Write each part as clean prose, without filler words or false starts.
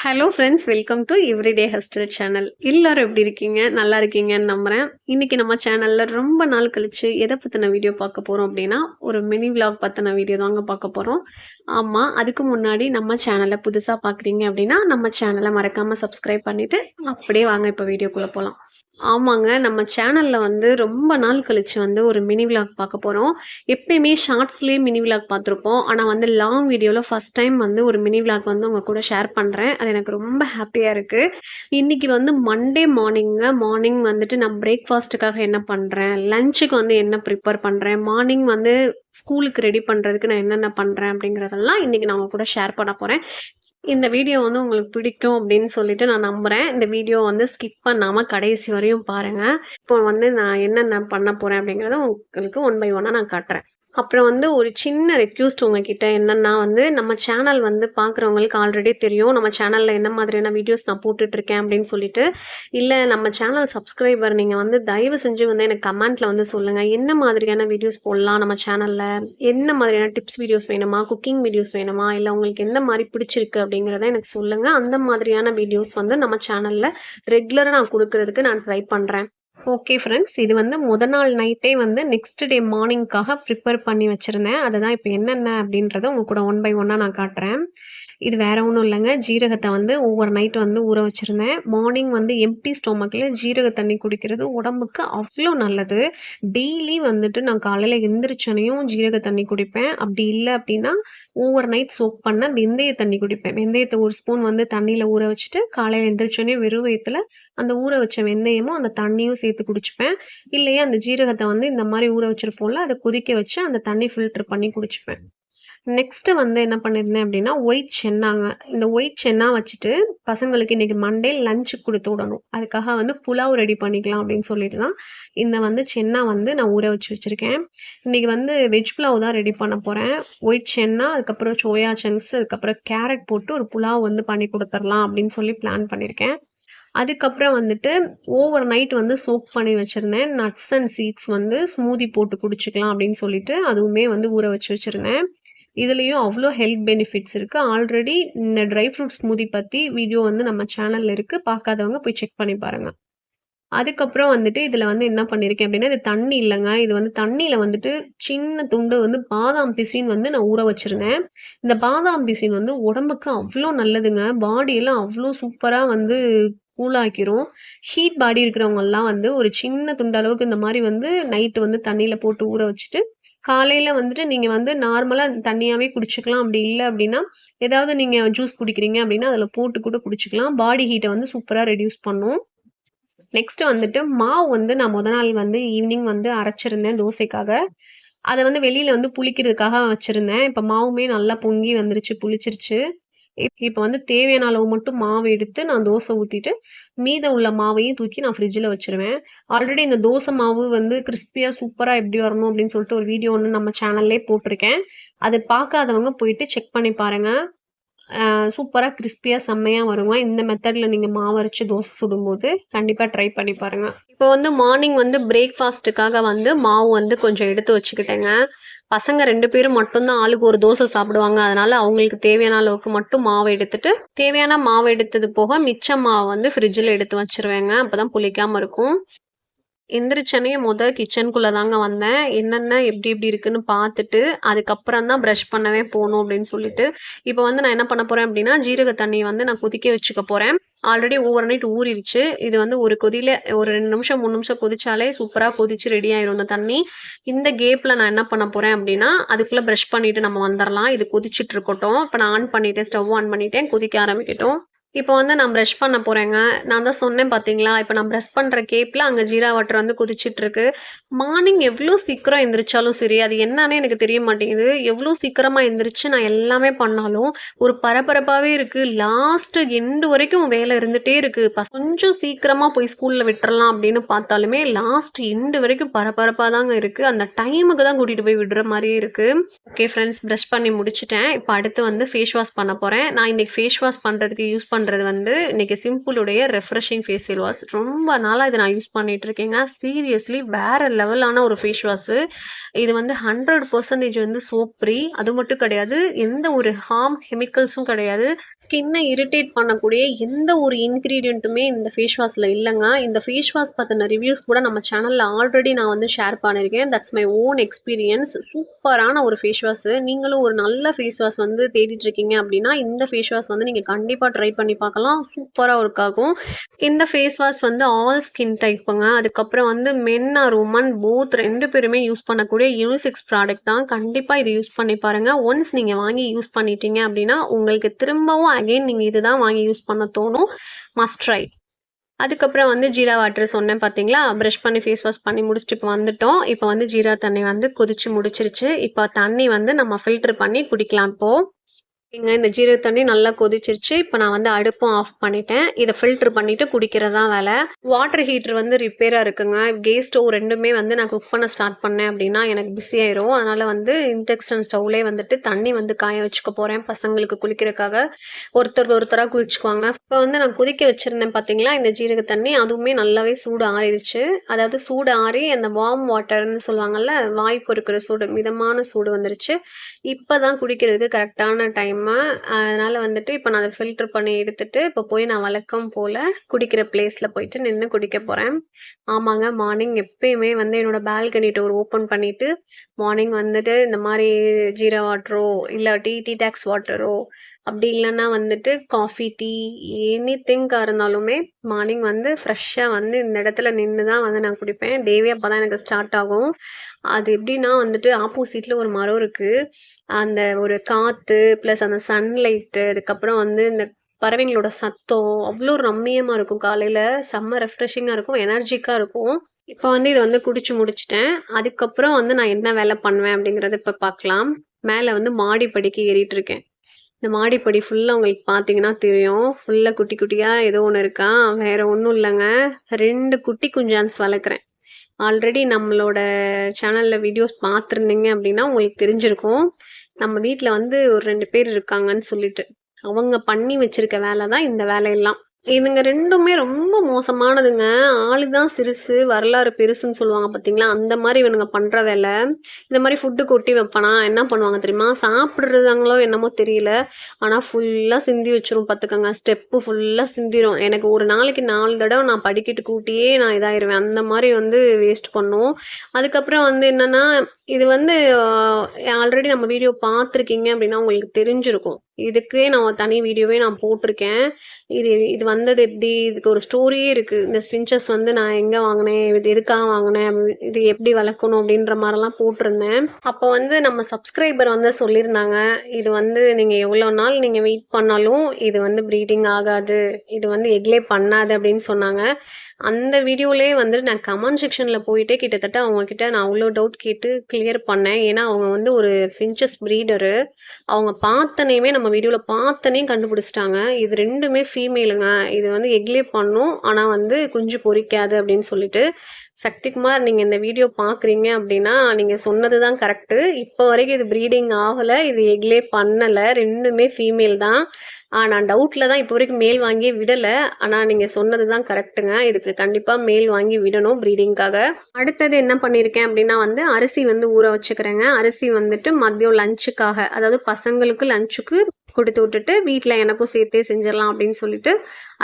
Hello friends, welcome to everyday hustler channel. எல்லாரும் எப்படி இருக்கீங்க? நல்லா இருக்கீங்கன்னு நம்புறேன். இன்னைக்கு நம்ம சேனல்ல ரொம்ப நாள் கழிச்சு எதை பத்தின வீடியோ பார்க்க போறோம் அப்படின்னா, ஒரு மினி விளாக் பத்தின வீடியோ தாங்க பார்க்க போறோம். ஆமா, அதுக்கு முன்னாடி நம்ம சேனலை புதுசா பார்க்குறீங்க அப்படின்னா, நம்ம சேனலை மறக்காம சப்ஸ்கிரைப் பண்ணிட்டு அப்படியே வாங்க இப்போ வீடியோக்குள்ள போலாம். ஆமாங்க. நம்ம சேனல்ல வந்து ரொம்ப நாள் கழிச்சு வந்து ஒரு மினி விளாக் பார்க்க போறோம். எப்பயுமே ஷார்ட்ஸ்லயே மினி விளாக் பார்த்துருப்போம். ஆனா வந்து லாங் வீடியோல ஃபர்ஸ்ட் டைம் வந்து ஒரு மினி விளாக் வந்து உங்க கூட ஷேர் பண்றேன். அது எனக்கு ரொம்ப ஹேப்பியா இருக்கு. இன்னைக்கு வந்து மண்டே மார்னிங்க. மார்னிங் வந்துட்டு நான் பிரேக்ஃபாஸ்ட்டுக்காக என்ன பண்றேன், லஞ்சுக்கு வந்து என்ன ப்ரிப்பேர் பண்றேன், மார்னிங் வந்து ஸ்கூலுக்கு ரெடி பண்றதுக்கு நான் என்னென்ன பண்றேன் அப்படிங்கிறதெல்லாம் இன்னைக்கு நான் உங்க கூட ஷேர் பண்ண போறேன். இந்த வீடியோ வந்து உங்களுக்கு பிடிக்கும் அப்படின்னு சொல்லிட்டு நான் நம்புறேன். இந்த வீடியோ வந்து ஸ்கிப் பண்ணாம கடைசி வரையும் பாருங்க. இப்போ வந்து நான் என்னென்ன பண்ண போறேன் அப்படிங்கிறத உங்களுக்கு ஒன் பை ஒன்னா நான் காட்டுறேன். அப்புறம் வந்து ஒரு சின்ன ரெக்வெஸ்ட் உங்ககிட்ட என்னன்னா வந்து, நம்ம சேனல் வந்து பார்க்குறவங்களுக்கு ஆல்ரெடி தெரியும். நம்ம சேனல்ல என்ன மாதிரியான வீடியோஸ் நான் போட்டுட்டு இருக்கேன் அப்படின்னு சொல்லிட்டு. இல்ல நம்ம சேனல் சப்ஸ்கிரைபர் நீங்க வந்து தயவு செஞ்சு வந்து எனக்கு கமெண்ட்ல வந்து சொல்லுங்க. என்ன மாதிரியான வீடியோஸ் போடலாம் நம்ம சேனல்ல? என்ன மாதிரியான டிப்ஸ் வீடியோஸ் வேணுமா? குக்கிங் வீடியோஸ் வேணுமா? இல்ல உங்களுக்கு எந்த மாரி பிடிச்சிருக்கு அப்படிங்கிறத எனக்கு சொல்லுங்க. அந்த மாதிரியான வீடியோஸ் வந்து நம்ம சேனல்ல ரெகுலரா நான் குடுக்குறதுக்கு நான் ட்ரை பண்றேன். Okay friends. இது வந்து மொத நாள் நைட்டே வந்து நெக்ஸ்ட் டே மார்னிங்க்காக ப்ரிப்பேர் பண்ணி வச்சிருந்தேன். அதுதான் இப்ப என்னென்ன அப்படின்றத உங்க கூட ஒன் பை ஒன்னா நான் காட்டுறேன். இது வேற ஒண்ணும் இல்லங்க. ஜீரகத்த வந்து ஓவர் நைட் வந்து ஊற வச்சிருந்தேன். மார்னிங் வந்து எம்ப்டி ஸ்டொமக்ல ஜீரக தண்ணி குடிக்கிறது உடம்புக்கு அவ்ளோ நல்லது. டெய்லி வந்துட்டு நான் காலையில எந்திரிச்சோனையும் ஜீரக தண்ணி குடிப்பேன். அப்படி இல்ல அப்படின்னா, ஓவர் நைட் சோக் பண்ண வெந்தய தண்ணி குடிப்பேன். வெந்தயத்த 1 ஸ்பூன் வந்து தண்ணீல ஊற வச்சுட்டு, காலையில எந்திரிச்சோனே வெறும் வயித்துல அந்த ஊற வச்ச வெந்தயமும், அந்த தண்ணியும் சேர்த்து குடிச்சுப்பேன். இல்லையா அந்த ஜீரகத்த வந்து இந்த மாரி ஊற வச்சிருப்போம்ல, அத கொதிக்க வச்சு அந்த தண்ணி ஃபில்டர் பண்ணி குடிச்சுப்பேன். நெக்ஸ்ட் வந்து என்ன பண்ணியிருந்தேன் அப்படின்னா, ஒயிட் சென்னாங்க. இந்த ஒயிட் சென்னா வச்சுட்டு, பசங்களுக்கு இன்னைக்கு மண்டே லஞ்சுக்கு குடுத்து விடணும். அதுக்காக வந்து புலாவ் ரெடி பண்ணிக்கலாம் அப்படின்னு சொல்லிட்டு தான், இந்த வந்து சென்னா வந்து நான் ஊற வச்சு வச்சிருக்கேன். இன்னைக்கு வந்து வெஜ் புலாவ் தான் ரெடி பண்ண போறேன். ஒயிட் சென்னா, அதுக்கப்புறம் சோயா சங்க்ஸ், அதுக்கப்புறம் கேரட் போட்டு ஒரு புலாவ் வந்து பண்ணி குடுத்துரலாம் அப்படின்னு சொல்லி பிளான் பண்ணியிருக்கேன். அதுக்கப்புறம் வந்துட்டு ஓவர் நைட் வந்து சோக் பண்ணி வச்சிருந்தேன். நட்ஸ் அண்ட் சீட்ஸ் வந்து ஸ்மூதி போட்டு குடிச்சுக்கலாம் அப்படின்னு சொல்லிட்டு, அதுவுமே வந்து ஊற வச்சு வச்சிருந்தேன். இதுலயும் அவ்ளோ ஹெல்த் பெனிஃபிட்ஸ் இருக்கு. ஆல்ரெடி இந்த ட்ரை ஃப்ரூட் ஸ்மூதி பத்தி வீடியோ வந்து நம்ம சேனல்ல இருக்கு. பார்க்காதவங்க போய் செக் பண்ணி பாருங்க. அதுக்கப்புறம் வந்துட்டு இதுல வந்து என்ன பண்ணியிருக்கேன் அப்படின்னா, இது தண்ணி இல்லங்க. இது வந்து தண்ணீல வந்துட்டு சின்ன துண்டு வந்து பாதாம் பிசின் வந்து நான் ஊற வச்சிருந்தேன். இந்த பாதாம் பிசின் வந்து உடம்புக்கு அவ்ளோ நல்லதுங்க. பாடியெல்லாம் அவ்ளோ சூப்பரா வந்து கூலாக்கிரும். ஹீட் பாடி இருக்கிறவங்கலாம் வந்து ஒரு சின்ன துண்டு அளவுக்கு இந்த மாரி வந்து நைட் வந்து தண்ணீல போட்டு ஊற வச்சுட்டு, காலையில வந்துட்டு நீங்க வந்து நார்மலா தண்ணியாவே குடிச்சுக்கலாம். அப்படி இல்ல அப்படின்னா, ஏதாவது நீங்க ஜூஸ் குடிக்கிறீங்க அப்படின்னா, அதில போட்டு கூட குடிச்சுக்கலாம். பாடி ஹீட்ட வந்து சூப்பரா ரெடியூஸ் பண்ணும். நெக்ஸ்ட் வந்துட்டு மாவு வந்து நான் மொத நாள் வந்து ஈவினிங் வந்து அரைச்சிருந்தேன் தோசைக்காக. அத வந்து வெளியில வந்து புளிக்கிறதுக்காக வச்சிருந்தேன். இப்ப மாவுமே நல்லா பொங்கி வந்துருச்சு, புளிச்சிருச்சு. இப்ப வந்து தேவையான அளவு மட்டும் மாவு எடுத்து நான் தோசை ஊத்திட்டு, மீதம் உள்ள மாவையும் தூக்கி நான் ஃப்ரிட்ஜ்ல வச்சுருவேன். ஆல்ரெடி இந்த தோசை மாவு வந்து கிரிஸ்பியா சூப்பரா எப்படி வரணும் அப்படின்னு சொல்லிட்டு ஒரு வீடியோ ஒண்ணு நம்ம சேனல்லயே போட்டிருக்கேன். அத பார்க்காதவங்க போயிட்டு செக் பண்ணி பாருங்க. சூப்பரா கிரிஸ்பியா செம்மையா வருங்க. இந்த மெத்தட்ல நீங்க மாவு அரைச்சு தோசை சுடும்போது கண்டிப்பா ட்ரை பண்ணி பாருங்க. இப்போ வந்து மார்னிங் வந்து பிரேக்ஃபாஸ்ட்டுக்காக வந்து மாவு வந்து கொஞ்சம் எடுத்து வச்சுக்கிட்டேங்க. பசங்க 2 பேரும் மட்டும் தான் ஆளுக்கு ஒரு தோசை சாப்பிடுவாங்க. அதனால அவங்களுக்கு தேவையான அளவுக்கு மட்டும் மாவு எடுத்துட்டு, தேவையான மாவு எடுத்தது போக மிச்ச மாவு வந்து ஃப்ரிட்ஜ்ல எடுத்து வச்சுருவேங்க. அப்பதான் புளிக்காம இருக்கும். எந்திரிச்சோனே கிச்சனுக்குள்ள தாங்க வந்தேன். என்னென்ன எப்டி எப்டி இருக்குன்னு பார்த்துட்டு, அதுக்கப்புறம் தான் பிரஷ் பண்ணவே போணும் அப்டின்னு சொல்லிட்டு, இப்ப வந்து நான் என்ன பண்ண போறேன் அப்டின்னா, ஜீரக தண்ணிய வந்து நான் கொதிக்க வச்சுக்க போறேன். ஆல்ரெடி ஓவர் நைட் ஊறிருச்சு. இது வந்து ஒரு கொதியில ஒரு 2 நிமிஷம், 3 நிமிஷம் கொதிச்சாலே சூப்பரா கொதிச்சு ரெடி ஆயிரும் இந்த தண்ணி. இந்த கேப்ல நான் என்ன பண்ண போறேன் அப்டின்னா, அதுக்குள்ள பிரஷ் பண்ணிட்டு நம்ம வந்துரலாம். இது கொதிச்சுட்டு இருக்கட்டும். இப்ப நான் ஆன் பண்ணிட்டேன். ஸ்டவ் ஆன் பண்ணிட்டேன். கொதிக்க ஆரம்பிக்கட்டும். இப்போ வந்து நான் பிரஷ் பண்ண போறேங்க. நான் தான் சொன்னேன் பார்த்தீங்களா, இப்ப நான் பிரஷ் பண்ற கேப்ல அங்க ஜீரா வாட்டர் வந்து கொதிச்சுட்ருக்கு. மார்னிங் எவ்ளோ சீக்கிரம் எந்திரிச்சாலும் சரி, அது என்னான்னே எனக்கு தெரிய மாட்டேங்குது. எவ்ளோ சீக்கிரமா எந்திரிச்சு நான் எல்லாமே பண்ணாலும், ஒரு பரபரப்பாவே இருக்கு. லாஸ்ட் எண்ட் வரைக்கும் வேலை இருந்துட்டே இருக்கு. கொஞ்சம் சீக்கிரமா போய் ஸ்கூல்ல விட்டுறலாம் அப்படின்னு பார்த்தாலுமே, லாஸ்ட் எண்ட் வரைக்கும் பரபரப்பா தாங்க இருக்கு. அந்த டைமுக்கு தான் கூட்டிட்டு போய் விடுற மாரியே இருக்கு. ஓகே ஃப்ரெண்ட்ஸ், பிரஷ் பண்ணி முடிச்சுட்டேன். இப்ப அடுத்து வந்து ஃபேஸ் வாஷ் பண்ண போறேன். நான் இன்னைக்கு ஃபேஸ் வாஷ் பண்றதுக்கு யூஸ் பண்ண பண்ணுறது வந்து இன்னைக்கு சிம்பிளுடைய ரெஃப்ரெஷிங் ஃபேஷியல் வாஷ். ரொம்ப நாளாக இதை நான் யூஸ் பண்ணிட்டு இருக்கேங்க. சீரியஸ்லி வேற லெவலான ஒரு ஃபேஸ் வாஷு. இது வந்து 100% வந்து சோப் ஃப்ரீ. அது மட்டும் கிடையாது, எந்த ஒரு ஹார்ம் கெமிக்கல்ஸும் கிடையாது. ஸ்கின்னை இரிட்டேட் பண்ணக்கூடிய எந்த ஒரு இன்க்ரீடியண்ட்டுமே இந்த ஃபேஸ் வாஷில் இல்லைங்க. இந்த ஃபேஸ் வாஷ் பற்றின ரிவ்யூஸ் கூட நம்ம சேனலில் ஆல்ரெடி நான் வந்து ஷேர் பண்ணியிருக்கேன். That's my own experience. சூப்பரான ஒரு ஃபேஸ் வாஷு. நீங்களும் ஒரு நல்ல ஃபேஸ் வாஷ் வந்து தேடிட்டு இருக்கீங்க அப்படின்னா இந்த ஃபேஸ் வாஷ் வந்து நீங்கள் கண்டிப்பாக ட்ரை பண்ணி பார்க்கலாம். சூப்பராக ஒர்க் ஆகும். இந்த ஃபேஸ் வாஷ் வந்து ஆல் ஸ்கின் டைப்புங்க. அதுக்கப்புறம் வந்து மென் ஆர் உமன் போத் 2 பேருமே யூஸ் பண்ணக்கூடிய யூனிசெக்ஸ் ப்ராடக்ட் தான். கண்டிப்பாக இது யூஸ் பண்ணி பாருங்கள். ஒன்ஸ் நீங்கள் வாங்கி யூஸ் பண்ணிட்டீங்க அப்படின்னா உங்களுக்கு திரும்பவும் அகைன் நீங்கள் இதுதான் வாங்கி யூஸ் பண்ண தோணும். Must try. அதுக்கப்புறம் வந்து ஜீரா வாட்டர் சொன்னேன் பார்த்தீங்களா? ப்ரஷ் பண்ணி ஃபேஸ் வாஷ் பண்ணி முடிச்சுட்டு இப்போ வந்துட்டோம். இப்போ வந்து ஜீரா தண்ணி வந்து கொதிச்சு முடிச்சிருச்சு. இப்போ தண்ணி வந்து நம்ம ஃபில்டர் பண்ணி குடிக்கலாம் இப்போ. இந்த ஜீரக தண்ணி நல்லா கொதிச்சிருச்சு. இப்போ நான் வந்து அடுப்பும் ஆஃப் பண்ணிட்டேன். இதை ஃபில்டர் பண்ணிட்டு குடிக்கிறது தான் வேலை. வாட்டர் ஹீட்டர் வந்து ரிப்பேராக இருக்குங்க. கேஸ் ஸ்டவ் ரெண்டுமே வந்து நான் குக் பண்ண ஸ்டார்ட் பண்ணேன் அப்படின்னா எனக்கு பிஸி ஆயிரும். அதனால வந்து இண்டக்ஷன் ஸ்டவ்லேயே வந்துட்டு தண்ணி வந்து காய வச்சுக்க போகிறேன் பசங்களுக்கு குளிக்கிறதுக்காக. ஒருத்தராக குளிச்சுக்குவாங்க. இப்போ வந்து நான் கொதிக்க வச்சுருந்தேன் பார்த்தீங்களா இந்த ஜீரக தண்ணி, அதுவுமே நல்லாவே சூடு ஆறிடுச்சு. அதாவது சூடு ஆறி அந்த வார்ம் வாட்டர்னு சொல்லுவாங்கல்ல, வாய் பொறுக்கிற சூடு, மிதமான சூடு வந்துருச்சு. இப்போ தான் குடிக்கிறதுக்கு கரெக்டான டைம். அதனால வந்துட்டு இப்போ நான் அதை ஃபில்டர் பண்ணி எடுத்துட்டு இப்போ போய் நான் வழக்கம் போல் குடிக்கிற பிளேஸில் போயிட்டு நின்று குடிக்க போகிறேன். ஆமாங்க, மார்னிங் எப்பயுமே வந்து என்னோட பால்கனி டோர் ஓப்பன் பண்ணிவிட்டு மார்னிங் வந்துட்டு இந்த மாதிரி ஜீரா வாட்டரோ இல்லாட்டி டீ டாக்ஸ் வாட்டரோ அப்படி இல்லைன்னா வந்துட்டு காஃபி டீ எனிதிங்காக இருந்தாலுமே மார்னிங் வந்து ஃப்ரெஷ்ஷாக வந்து இந்த இடத்துல நின்று தான் வந்து நான் குடிப்பேன். டேவே அப்போ தான் எனக்கு ஸ்டார்ட் ஆகும். அது எப்படின்னா வந்துட்டு ஆப்போசிட்டில் ஒரு மரம் இருக்குது. அந்த ஒரு காற்று ப்ளஸ் அந்த சன்லைட்டு, அதுக்கப்புறம் வந்து இந்த பறவைங்களோட சத்தம் அவ்வளோ ரம்மியமாக இருக்கும். காலையில் செம்ம ரெஃப்ரெஷிங்காக இருக்கும், எனர்ஜிக்காக இருக்கும். இப்போ வந்து இதை வந்து குடிச்சு முடிச்சிட்டேன். அதுக்கப்புறம் வந்து நான் என்ன வேலை பண்ணுவேன் அப்படிங்கிறத இப்போ பார்க்கலாம். மேலே வந்து மாடிப்படிக்கு ஏறிட்டு இருக்கேன். இந்த மாடிப்படி ஃபுல்லாக உங்களுக்கு பார்த்தீங்கன்னா தெரியும். ஃபுல்லாக குட்டி குட்டியாக ஏதோ ஒன்று இருக்கா, வேறு ஒன்றும் இல்லைங்க. 2 குட்டி குஞ்சான்ஸ் வளர்க்குறேன். ஆல்ரெடி நம்மளோட சேனலில் வீடியோஸ் பார்த்துருந்தீங்க அப்படின்னா உங்களுக்கு தெரிஞ்சிருக்கும். நம்ம வீட்டில் வந்து ஒரு 2 பேர் இருக்காங்கன்னு சொல்லிட்டு அவங்க பண்ணி வச்சிருக்க வேலை தான் இந்த வேலையெல்லாம். இதுங்க 2மே ரொம்ப மோசமானதுங்க. ஆளு தான் சிறுசு, வரலாறு பெருசுன்னு சொல்லுவாங்க பார்த்தீங்களா? அந்த மாதிரி இவனுங்க பண்ணுற வேலை. இந்த மாதிரி ஃபுட்டு கொட்டி வைப்பனா என்ன பண்ணுவாங்க தெரியுமா? சாப்பிட்றதாங்களோ என்னமோ தெரியல, ஆனால் ஃபுல்லாக சிந்தி வச்சிரும் பார்த்துக்கோங்க. ஸ்டெப்பு ஃபுல்லாக சிந்திரும். எனக்கு ஒரு நாளைக்கு 4 தடவை நான் படிக்கட்டு கூட்டியே நான் இதாயிருவேன். அந்த மாதிரி வந்து வேஸ்ட் பண்ணும். அதுக்கப்புறம் வந்து என்னென்னா இது வந்து ஆல்ரெடி நம்ம வீடியோ பார்த்துருக்கீங்க அப்படின்னா உங்களுக்கு தெரிஞ்சிருக்கும். இதுக்கே நான் தனி வீடியோவே நான் போட்டிருக்கேன். இது வந்தது எப்படி, இதுக்கு ஒரு ஸ்டோரியே இருக்குது. இந்த ஸ்பின்ச்சஸ் வந்து நான் எங்கே வாங்கினேன், இது எதுக்காக வாங்கினேன், இது எப்படி வளர்க்கணும் அப்படின்ற மாதிரிலாம் போட்டிருந்தேன். அப்போ வந்து நம்ம சப்ஸ்கிரைபர் வந்து சொல்லியிருந்தாங்க, இது வந்து நீங்கள் எவ்வளோ நாள் நீங்கள் வெயிட் பண்ணாலும் இது வந்து ப்ரீடிங் ஆகாது, இது வந்து எக்லே பண்ணாது அப்படின்னு சொன்னாங்க. அந்த வீடியோலேயே வந்துட்டு நான் கமெண்ட் செக்ஷனில் போயிட்டே கிட்டத்தட்ட அவங்கக்கிட்ட நான் அவ்வளோ டவுட் கேட்டு கிளியர் பண்ணேன். ஏன்னா அவங்க வந்து ஒரு ஃபின்ச்சஸ் ப்ரீடரு. அவங்க பார்த்தனையுமே நம்ம வீடியோவில் பார்த்தனையும் கண்டுபிடிச்சிட்டாங்க. இது 2மே ஃபீமேலுங்க. இது வந்து எக்லே பண்ணும், ஆனால் வந்து குஞ்சு பொரிக்காது அப்படின்னு சொல்லிட்டு. சக்திகுமார், நீங்கள் இந்த வீடியோ பார்க்குறீங்க அப்படின்னா நீங்கள் சொன்னது தான் கரெக்டு. இப்போ வரைக்கும் இது ப்ரீடிங் ஆகலை, இது எக்லே பண்ணலை, 2மே ஃபீமேல் தான். நான் டவுட்டில் தான் இப்போ வரைக்கும் மேல் வாங்கி விடலை. ஆனால் நீங்கள் சொன்னது தான் கரெக்டுங்க. இதுக்கு கண்டிப்பாக மேல் வாங்கி விடணும் ப்ரீடிங்காக. அடுத்தது என்ன பண்ணியிருக்கேன் அப்படின்னா வந்து அரிசி வந்து ஊற வச்சுக்கிறேங்க. அரிசி வந்துட்டு மதியம் லஞ்சுக்காக, அதாவது பசங்களுக்கு லஞ்சுக்கு கொடுத்து விட்டுட்டு வீட்டில் எனக்கும் சேர்த்தே செஞ்சிடலாம் அப்படின்னு சொல்லிட்டு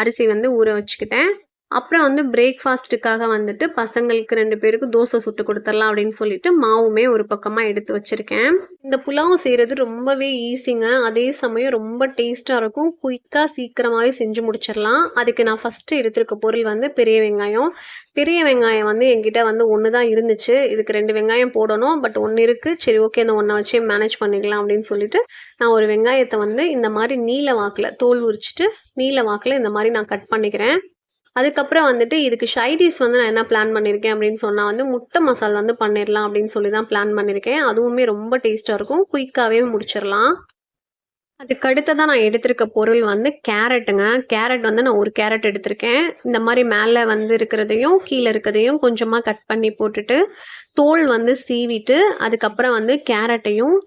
அரிசி வந்து ஊற வச்சுக்கிட்டேன். அப்புறம் வந்து பிரேக்ஃபாஸ்ட்டுக்காக வந்துட்டு பசங்களுக்கு 2 பேருக்கு தோசை சுட்டு கொடுத்துடலாம் அப்படின்னு சொல்லிட்டு மாவுமே ஒரு பக்கமாக எடுத்து வச்சுருக்கேன். இந்த புலாவ் செய்கிறது ரொம்பவே ஈஸிங்க. அதே சமயம் ரொம்ப டேஸ்ட்டாக இருக்கும். குயிக்காக சீக்கிரமாகவே செஞ்சு முடிச்சிடலாம். அதுக்கு நான் ஃபஸ்ட்டு எடுத்துருக்க பொருள் வந்து பெரிய வெங்காயம். பெரிய வெங்காயம் வந்து என்கிட்ட வந்து 1 தான் இருந்துச்சு. இதுக்கு 2 வெங்காயம் போடணும், பட் 1 இருக்குது. சரி, ஓகே, அந்த 1 வச்சே மேனேஜ் பண்ணிக்கலாம் அப்படின்னு சொல்லிட்டு நான் ஒரு வெங்காயத்தை வந்து இந்த மாதிரி நீல வாக்கில் தோல் உரிச்சிட்டு நீல வாக்கில் இந்த மாதிரி நான் கட் பண்ணிக்கிறேன். அதுக்கப்புறம் வந்துட்டு இதுக்கு சைடிஷ் வந்து நான் என்ன பிளான் பண்ணியிருக்கேன் அப்படின்னு சொன்னால் வந்து முட்டை மசால் வந்து பண்ணிடலாம் அப்படின்னு சொல்லி தான் பிளான் பண்ணியிருக்கேன். அதுவுமே ரொம்ப டேஸ்ட்டாக இருக்கும், குயிக்காகவே முடிச்சிடலாம். அதுக்கு அடுத்ததான் நான் எடுத்திருக்க பொருள் வந்து கேரட்டுங்க. கேரட் வந்து நான் 1 கேரட் எடுத்திருக்கேன். இந்த மாதிரி மேலே வந்து இருக்கிறதையும் கீழே இருக்கிறதையும் கொஞ்சமாக கட் பண்ணி போட்டுட்டு தோல் வந்து சீவிட்டு அதுக்கப்புறம் வந்து கேரட்டையும்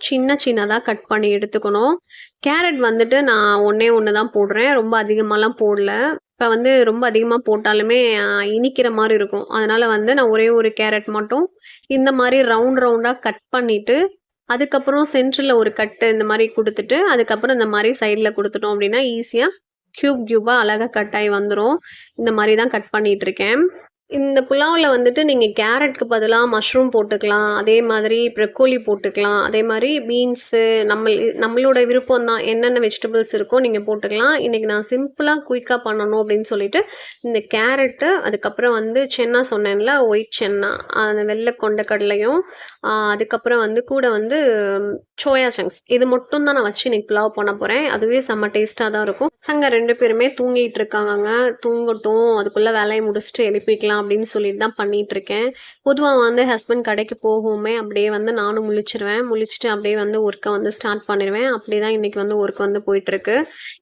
சின்னதாக கட் பண்ணி எடுத்துக்கணும். கேரட் வந்துட்டு நான் ஒண்ணே ஒண்ணு தான் போடுறேன். ரொம்ப அதிகமாலாம் போடல. இப்ப வந்து ரொம்ப அதிகமா போட்டாலுமே இனிக்கிற மாரி இருக்கும். அதனால வந்து நான் ஒரே ஒரு கேரட் மட்டும் இந்த மாரி ரவுண்ட் ரவுண்டா கட் பண்ணிட்டு, அதுக்கப்புறம் சென்டர்ல ஒரு கட்டு இந்த மாரி குடுத்துட்டு, அதுக்கப்புறம் இந்த மாரி சைடுல குடுத்துட்டோம் அப்டின்னா, ஈஸியா கியூபா அழகா கட் ஆயி வந்துரும். இந்த மாரி தான் கட் பண்ணிட்டுருக்கேன். இந்த புலாவ்ல வந்துட்டு நீங்க கேரட்க்கு பதிலா மஷ்ரூம் போட்டுக்கலாம். அதே மாதிரி ப்ரக்கோலி போட்டுக்கலாம். அதே மாரி பீன்ஸு நம்மளோட விருப்பம் தான். என்னென்ன வெஜிடபிள்ஸ் இருக்கோ நீங்க போட்டுக்கலாம். இன்னைக்கு நான் சிம்பிளா குயிக்கா பண்ணணும் அப்படின்னு சொல்லிட்டு, இந்த கேரட்டு, அதுக்கப்புறம் வந்து சென்னா சொன்னேன்ல, ஒயிட் சென்னா, அந்த வெள்ள கொண்ட கடலையும், அதுக்கப்புறம் வந்து கூட வந்து சோயா சங்க்ஸ் இது மட்டும் தான் நான் வச்சு இன்னைக்கு புலாவ் பண்ண போறேன். அதுவே செம்ம டேஸ்ட்டா தான் இருக்கும். பசங்க 2 பேருமே தூங்கிட்டு இருக்காங்கங்க. தூங்கட்டும், அதுக்குள்ள வேலைய முடிச்சுட்டு எழுப்பிக்கலாம் அப்படின்னு சொல்லிட்டு தான் பண்ணிட்டு இருக்கேன். பொதுவா வந்து ஹஸ்பண்ட் கடைக்கு போகவுமே அப்படியே வந்து நானும் முழிச்சுருவேன். முழிச்சுட்டு அப்படியே வந்து ஒர்க்க வந்து ஸ்டார்ட் பண்ணிருவேன். அப்படிதான் இன்னைக்கு வந்து ஒர்க் வந்து போயிட்டுருக்கு.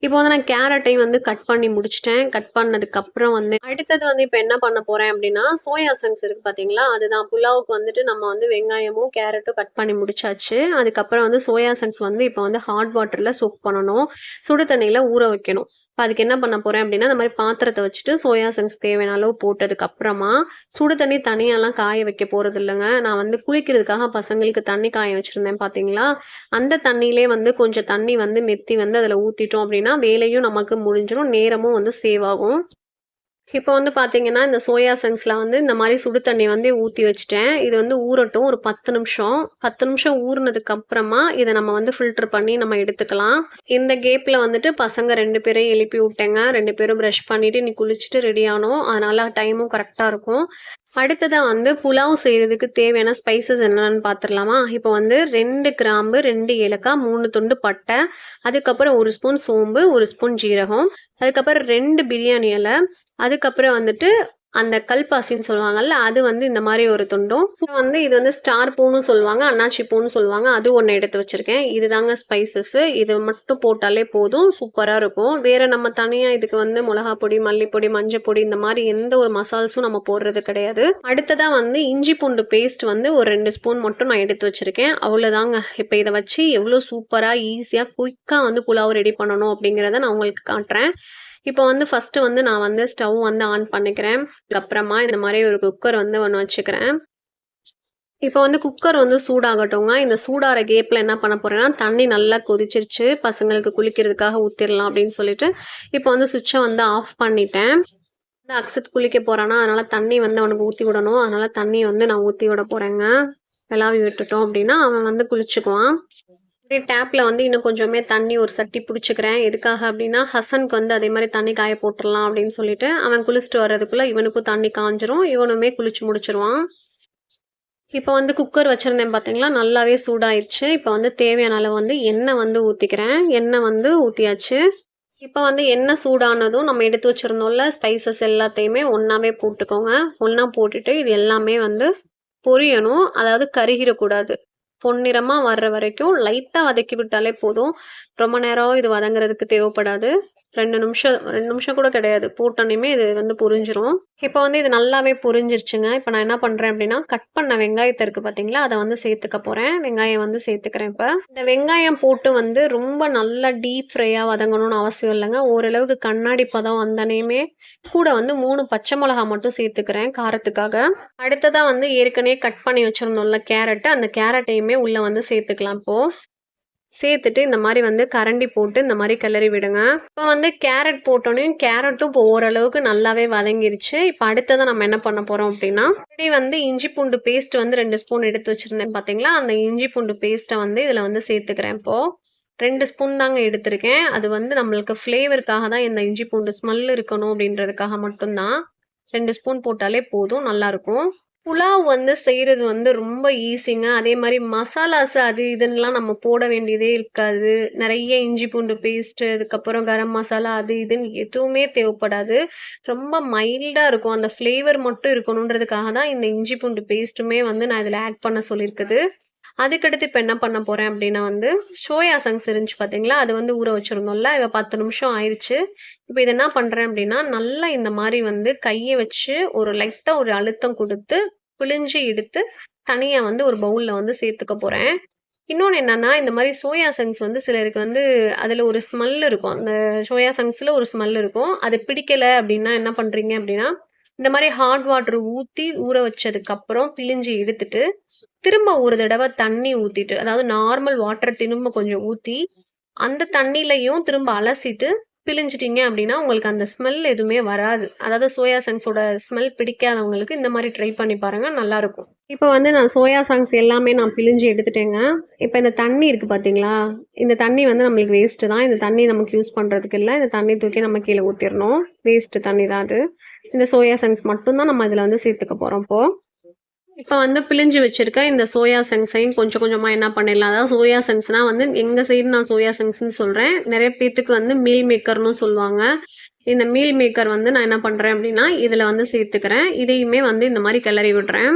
இப்போ வந்து நான் கேரட்டையும் வந்து கட் பண்ணி முடிச்சுட்டேன். கட் பண்ணதுக்கப்புறம் வந்து அடுத்தது வந்து இப்ப என்ன பண்ண போறேன் அப்படின்னா, சோயா சங்க்ஸ் இருக்கு பார்த்தீங்களா? அதுதான் புலாவுக்கு வந்துட்டு நம்ம வந்து வெங்காயமும், கேரட்டும் கட் பண்ணி முடிச்சாச்சு. அதுக்கப்புறம் வந்து சோயா சங்க்ஸ் வந்து இப்ப வந்து ஹாட் வாட்டர்ல சோக் பண்ணணும். சுடு தண்ணீல ஊற வைக்கணும். இப்ப அதுக்கு என்ன பண்ண போறேன் அப்படின்னா, இந்த மாரி பாத்திரத்த வச்சுட்டு சோயா சங்க்ஸ் தேவையான அளவு போட்டதுக்கு அப்புறமா, சுடு தண்ணி தனியாலாம் காய வைக்க போறதில்லங்க. நான் வந்து குளிக்கிறதுக்காக பசங்களுக்கு தண்ணி காய வச்சிருந்தேன் பார்த்தீங்களா? அந்த தண்ணியிலே வந்து கொஞ்சம் தண்ணி வந்து மெத்தி வந்து அதில ஊத்திட்டோம் அப்படின்னா, வேலையும் நமக்கு முடிஞ்சிரும். நேரமும் வந்து சேவ் ஆகும். இப்போ வந்து பார்த்தீங்கன்னா, இந்த சோயா சங்க்ஸ்ல வந்து இந்த மாரி சுடு தண்ணி வந்து ஊத்தி வச்சுட்டேன். இது வந்து ஊறட்டும் ஒரு 10 நிமிஷம். 10 நிமிஷம் ஊறுனதுக்கு அப்புறமா, இத நம்ம வந்து ஃபில்டர் பண்ணி நம்ம எடுத்துக்கலாம். இந்த கேப்ல வந்துட்டு பசங்க 2 பேரையும் எழுப்பி விட்டேங்க. 2 பேரும் பிரஷ் பண்ணிட்டு, இன்னைக்கு குளிச்சுட்டு ரெடி ஆனோம். அதனால டைமும் கரெக்ட்டா இருக்கும். அடுத்ததா வந்து புலாவ் செய்றதுக்கு தேவையான ஸ்பைசஸ் என்னென்னு பார்த்துரலாமா? இப்போ வந்து 2 கிராம்பு, 2 ஏலக்காய், 3 துண்டு பட்டை, அதுக்கப்புறம் 1 ஸ்பூன் சோம்பு, 1 ஸ்பூன் ஜீரகம், அதுக்கப்புறம் 2 பிரியாணி இல, அதுக்கப்புறம் வந்துட்டு அந்த கல்பாசின்னு சொல்லுவாங்கல்ல, அது வந்து இந்த மாரி ஒரு துண்டும். அப்புறம் வந்து இது வந்து ஸ்டார் பூன்னு சொல்லுவாங்க, அன்னாச்சி பூன்னு சொல்லுவாங்க. அது ஒண்ணு எடுத்து வச்சிருக்கேன். இதுதாங்க ஸ்பைசஸு. இது மட்டும் போட்டாலே போதும். சூப்பரா இருக்கும். வேற நம்ம தனியா இதுக்கு வந்து மிளகா பொடி, மல்லிப்பொடி, மஞ்சள் பொடி இந்த மாரி எந்த ஒரு மசால்ஸும் நம்ம போடுறது கிடையாது. அடுத்ததா வந்து இஞ்சி பூண்டு பேஸ்ட் வந்து ஒரு 2 ஸ்பூன் மட்டும் நான் எடுத்து வச்சிருக்கேன். அவ்வளோதாங்க. இப்ப இத வச்சு எவ்வளோ சூப்பரா, ஈஸியா, குயிக்கா வந்து புலாவ் ரெடி பண்ணணும் அப்படிங்கிறத நான் உங்களுக்கு காட்டுறேன். இப்போ வந்து ஃபர்ஸ்ட்டு வந்து நான் வந்து ஸ்டவ் வந்து ஆன் பண்ணிக்கிறேன். அதுக்கப்புறமா இந்த மாரி ஒரு குக்கர் வந்து ஒண்ணு வச்சுக்கிறேன். இப்போ வந்து குக்கர் வந்து சூடாகட்டுங்க. இந்த சூடாற கேப்ல என்ன பண்ண போறேன்னா, தண்ணி நல்லா கொதிச்சிருச்சு. பசங்களுக்கு குளிக்கிறதுக்காக ஊத்திரலாம் அப்படின்னு சொல்லிட்டு, இப்போ வந்து ஸ்விட்ச வந்து ஆஃப் பண்ணிட்டேன். வந்து அக்ஸத் குளிக்க போறானா, அதனால தண்ணி வந்து அவனுக்கு ஊத்தி விடணும். அதனால தண்ணி வந்து நான் ஊத்தி விட போறேங்க. வெளாவி விட்டுட்டோம் அப்படின்னா, அவன் வந்து குளிச்சுக்குவான். அப்படியே டேப்ல வந்து இன்னும் கொஞ்சமே தண்ணி ஒரு சட்டி புடிச்சுக்கிறேன். எதுக்காக அப்படின்னா, ஹசனுக்கு வந்து அதே மாரி தண்ணி காய போட்டுறலாம் அப்படின்னு சொல்லிட்டு, அவன் குளிச்சுட்டு வர்றதுக்குள்ள இவனுக்கும் தண்ணி காய்ஞ்சிரும். இவனுமே குளிச்சு முடிச்சுருவான். இப்ப வந்து குக்கர் வச்சிருந்தேன் பார்த்தீங்களா, நல்லாவே சூடாயிருச்சு. இப்ப வந்து தேவையான அளவு வந்து எண்ணெய் வந்து ஊத்திக்கிறேன். எண்ணெய் வந்து ஊத்தியாச்சு. இப்ப வந்து எண்ணெய் சூடானதும் நம்ம எடுத்து வச்சிருந்தோம்ல ஸ்பைசஸ் எல்லாத்தையுமே ஒண்ணாவே போட்டுக்கோங்க. ஒண்ணா போட்டுட்டு இது எல்லாமே வந்து பொரியணும். அதாவது கருகிரக்கூடாது. பொன்னிறமா வர்ற வரைக்கும் லைட்டா வதக்கி விட்டாலே போதும். ரொம்ப நேரம் இது வதங்குறதுக்கு தேவைப்படாது. 2 நிமிஷம் கூட கிடையாது. போட்டோனயுமே இது வந்து பொரிஞ்சிரும். இப்ப வந்து இது நல்லாவே பொரிஞ்சிருச்சுங்க. இப்ப நான் என்ன பண்றேன் அப்டின்னா, கட் பண்ண வெங்காயத்த இருக்கு பார்த்தீங்களா, அத வந்து சேர்த்துக்க போறேன். வெங்காயம் வந்து சேர்த்துக்கிறேன் இப்ப. இந்த வெங்காயம் போட்டு வந்து ரொம்ப நல்லா டீப் ஃப்ரையா வதங்கணும்னு அவசியம் இல்லங்க. ஓரளவுக்கு கண்ணாடி பதம் வந்தனையுமே கூட வந்து 3 பச்சை மிளகா மட்டும் சேர்த்துக்கிறேன் காரத்துக்காக. அடுத்ததா வந்து ஏற்கனவே கட் பண்ணி வச்சிருந்தோம்ல கேரட், அந்த கேரட்டையுமே உள்ள வந்து சேர்த்துக்கலாம் இப்போ. சேர்த்துட்டு இந்த மாரி வந்து கரண்டி போட்டு இந்த மாரி கிளறி விடுங்க. இப்ப வந்து கேரட் போட்டோனயும் கேரட்டும் இப்போ ஓரளவுக்கு நல்லாவே வதங்கிருச்சு. இப்ப அடுத்ததா நம்ம என்ன பண்ண போறோம் அப்டின்னா, ஆல்ரெடி வந்து இஞ்சி பூண்டு பேஸ்ட் வந்து 2 ஸ்பூன் எடுத்து வச்சிருந்தேன் பார்த்தீங்களா, அந்த இஞ்சி பூண்டு பேஸ்ட்ட வந்து இதுல வந்து சேர்த்துக்கிறேன் இப்போ. 2 ஸ்பூன் தாங்க எடுத்திருக்கேன். அது வந்து நம்மளுக்கு ஃப்ளேவருக்காக தான் இந்த இஞ்சி பூண்டு ஸ்மெல் இருக்கணும் அப்டின்றதுக்காக மட்டும் தான். 2 ஸ்பூன் போட்டாலே போதும் நல்லாருக்கும். புலாவ் வந்து செய்றது வந்து ரொம்ப ஈஸிங்க. அதே மாரி மசாலாஸ் அது இதுன்னுலாம் நம்ம போட வேண்டியதே இருக்காது. நெறைய இஞ்சி பூண்டு பேஸ்ட்டு, அதுக்கப்புறம் கரம் மசாலா அது இதுன்னு எதுவுமே தேவைப்படாது. ரொம்ப மைல்டா இருக்கும். அந்த ஃப்ளேவர் மட்டும் இருக்கணுன்றதுக்காக தான் இந்த இஞ்சி பூண்டு பேஸ்ட்டுமே வந்து நான் இதில ஆட் பண்ண சொல்லியிருக்குது. அதுக்கடுத்து இப்ப என்ன பண்ண போறேன் அப்டின்னா வந்து, சோயா சங்க்ஸ் இருந்துச்சு பார்த்தீங்களா, அது வந்து ஊற வச்சிருந்தோம்ல, இப்ப 10 நிமிஷம் ஆயிருச்சு. இப்ப இத என்ன பண்றேன் அப்டின்னா, நல்லா இந்த மாரி வந்து கைய வச்சு ஒரு லைட்டா ஒரு அழுத்தம் குடுத்து, பிழிஞ்சு எடுத்து, தனியா வந்து ஒரு பவுல்ல வந்து சேர்த்துக்க போறேன். இன்னொன்னு என்னன்னா, இந்த மாரி சோயா சங்க்ஸ் வந்து சிலருக்கு வந்து அதில ஒரு ஸ்மெல் இருக்கும். அந்த சோயா சங்க்ஸ்ல ஒரு ஸ்மெல் இருக்கும். அது பிடிக்கல அப்டின்னா என்ன பண்றீங்க அப்டின்னா, இந்த மாரி ஹாட் வாட்டர் ஊத்தி ஊற வச்சதுக்கப்புறம் பிழிஞ்சு எடுத்துட்டு, திரும்ப ஒரு தடவ தண்ணி ஊத்திட்டு, அதாவது நார்மல் வாட்டர் திரும்ப கொஞ்சம் ஊத்தி, அந்த தண்ணீலயும் திரும்ப அலசிட்டு பிழிஞ்சிட்டீங்க அப்டின்னா, உங்களுக்கு அந்த ஸ்மெல் எதுவுமே வராது. அதாவது சோயா சங்க்ஸோட ஸ்மெல் பிடிக்காதவங்களுக்கு இந்த மாரி ட்ரை பண்ணி பாருங்க. நல்லாருக்கும். இப்ப வந்து நான் சோயா சாங்ஸ் எல்லாமே நான் பிழிஞ்சு எடுத்துட்டேங்க. இப்ப இந்த தண்ணி இருக்கு பார்த்தீங்களா? இந்த தண்ணி வந்து நம்மளுக்கு வேஸ்ட்டு தான். இந்த தண்ணி நமக்கு யூஸ் பண்றதுக்கு இல்ல. இந்த தண்ணி தூக்கி நம்ம கீழ ஊத்திரணும். வேஸ்ட்டு தண்ணி தான் அது. இந்த சோயா சங்க்ஸ் மட்டும் தான் நம்ம இதுல வந்து சேர்த்துக்க போறோம் இப்போ. இப்ப வந்து பிழிஞ்சு வச்சிருக்க இந்த சோயா சங்க்ஸையும் கொஞ்சம் கொஞ்சமா என்ன பண்ணிடலாம். அதாவது சோயா சங்க்ஸ்னா வந்து எங்க சைடு நான் சோயா சங்க்ஸ்ன்னு சொல்றேன். நெறைய பேத்துக்கு வந்து மீல் மேக்கர்ன்னு சொல்லுவாங்க. இந்த மீல் மேக்கர் வந்து நான் என்ன பண்றேன் அப்டின்னா, இதுல வந்து சேர்த்துக்கிறேன். இதையுமே வந்து இந்த மாரி கிளறி விடுறேன்.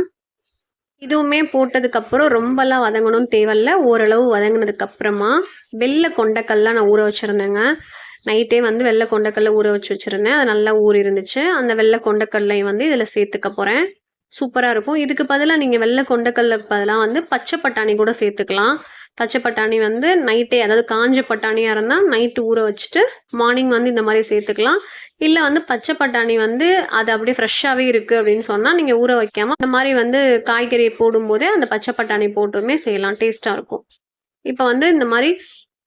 இதுவுமே போட்டதுக்கப்புறம் ரொம்பலாம் வதங்கணும்னு தேவையில்ல. ஓரளவு வதங்குனதுக்கு அப்புறமா, வெள்ள கொண்டைக்கல்ல நான் ஊற வச்சிருந்தேங்க. நைட்டே வந்து வெள்ள கொண்டைக்கல்ல ஊற வச்சிருந்தேன். அது நல்லா ஊறி இருந்துச்சு. அந்த வெள்ள கொண்டைக்கல்லையும் வந்து இதில சேர்த்துக்க போறேன். சூப்பரா இருக்கும். இதுக்கு பதிலா நீங்க வெள்ள கொண்டைக்கல்லுக்கு பதிலா வந்து பச்சை பட்டாணி கூட சேர்த்துக்கலாம். பச்சை பட்டாணி வந்து நைட்டே அதாவது காஞ்ச பட்டாணியா இருந்தா நைட்டு ஊற வச்சுட்டு, மார்னிங் வந்து இந்த மாரி சேர்த்துக்கலாம். இல்ல வந்து பச்சை பட்டாணி வந்து அது அப்படியே ஃப்ரெஷ்ஷாவே இருக்கு அப்படின்னு சொன்னா, நீங்க ஊற வைக்காம இந்த மாரி வந்து காய்கறி போடும்போதே அந்த பச்சை பட்டாணி போட்டுமே செய்யலாம். டேஸ்ட்டா இருக்கும். இப்ப வந்து இந்த மாரி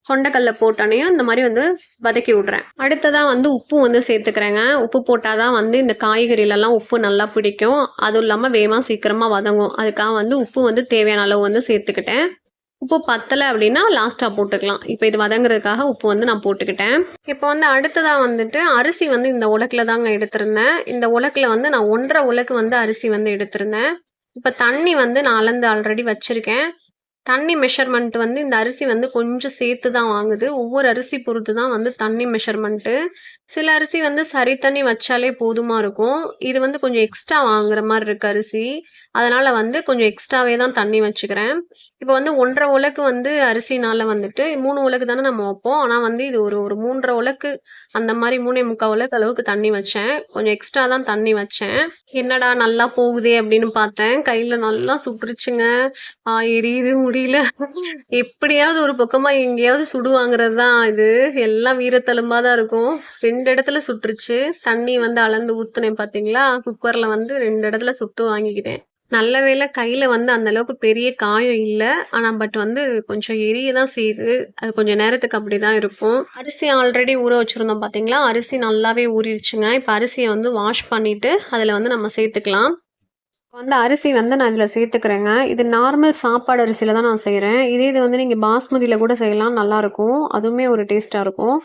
கொண்டைக்கல்ல போட்டோனேயும் இந்த மாரி வந்து வதக்கி விடுறேன். அடுத்ததா வந்து உப்பு வந்து சேர்த்துக்கிறேங்க. உப்பு போட்டா தான் வந்து இந்த காய்கறிலலாம் உப்பு நல்லா பிடிக்கும். அதுவும் இல்லாம வேகமா சீக்கிரமா வதங்கும். அதுக்காக வந்து உப்பு வந்து தேவையான அளவு வந்து சேர்த்துக்கிட்டேன். உப்பு பத்தல அப்படின்னா லாஸ்ட்டா போட்டுக்கலாம். இப்ப இது வதங்குறதுக்காக உப்பு வந்து நான் போட்டுக்கிட்டேன். இப்ப வந்து அடுத்ததா வந்துட்டு அரிசி வந்து இந்த உலக்குல தாங்க எடுத்திருந்தேன். இந்த உலக்குல வந்து நான் 1 1/2 உலக்கு வந்து அரிசி வந்து எடுத்திருந்தேன். இப்ப தண்ணி வந்து நான் அளந்து ஆல்ரெடி வச்சிருக்கேன். தண்ணி மெஷர்மெண்ட் வந்து இந்த அரிசி வந்து கொஞ்சம் சேர்த்து தான் வாங்குது. ஒவ்வொரு அரிசி பொறுத்து தான் வந்து தண்ணி மெஷர்மெண்ட்டு. சில அரிசி வந்து சரி தண்ணி வச்சாலே போதுமா இருக்கும். இது வந்து கொஞ்சம் எக்ஸ்ட்ரா வாங்குற மாரி இருக்கு அரிசி. அதனால வந்து கொஞ்சம் எக்ஸ்ட்ராவே தான் தண்ணி வச்சுக்கிறேன். இப்ப வந்து 1 1/2 உலக்கு வந்து அரிசினால வந்துட்டு 3 உலக்கு தானே நம்ம வைப்போம். ஆனா வந்து இது ஒரு ஒரு 3 1/2 உலக்கு அந்த மாரி 3 1/4 உலக்கு அளவுக்கு தண்ணி வச்சேன். கொஞ்சம் எக்ஸ்ட்ரா தான் தண்ணி வச்சேன். என்னடா நல்லா போகுதே அப்படின்னு பார்த்தேன். கையில நல்லா சுட்டுருச்சுங்க. எரியுது முடியல. எப்படியாவது ஒரு பக்கமா எங்கேயாவது சுடு வாங்குறது தான் இது. எல்லாம் வீரத்தழும்பா தான் இருக்கும். 2 இடத்துல சுட்டுருச்சு. தண்ணி வந்து அளந்து ஊத்துனேன் பார்த்தீங்களா? குக்கர்ல வந்து 2 இடத்துல சுட்டு வாங்கிக்கிட்டேன். நல்ல வேளை கையில வந்து அந்த அளவுக்கு பெரிய காயம் இல்ல. ஆனா வந்து கொஞ்சம் எரிய தான் செய்யுது. அது கொஞ்சம் நேரத்துக்கு அப்படிதான் இருக்கும். அரிசி ஆல்ரெடி ஊற வச்சிருந்தோம் பார்த்தீங்களா? அரிசி நல்லாவே ஊறிடுச்சுங்க. இப்ப அரிசிய வந்து வாஷ் பண்ணிட்டு, அதுல வந்து நம்ம சேர்த்துக்கலாம். வந்து அரிசி வந்து நான் இதில சேர்த்துக்கிறேங்க. இது நார்மல் சாப்பாடு அரிசியில தான் நான் செய்றேன். இதே இது வந்து நீங்க பாஸ்மதியில கூட செய்யலாம். நல்லாருக்கும். அதுவுமே ஒரு டேஸ்ட்டா இருக்கும்.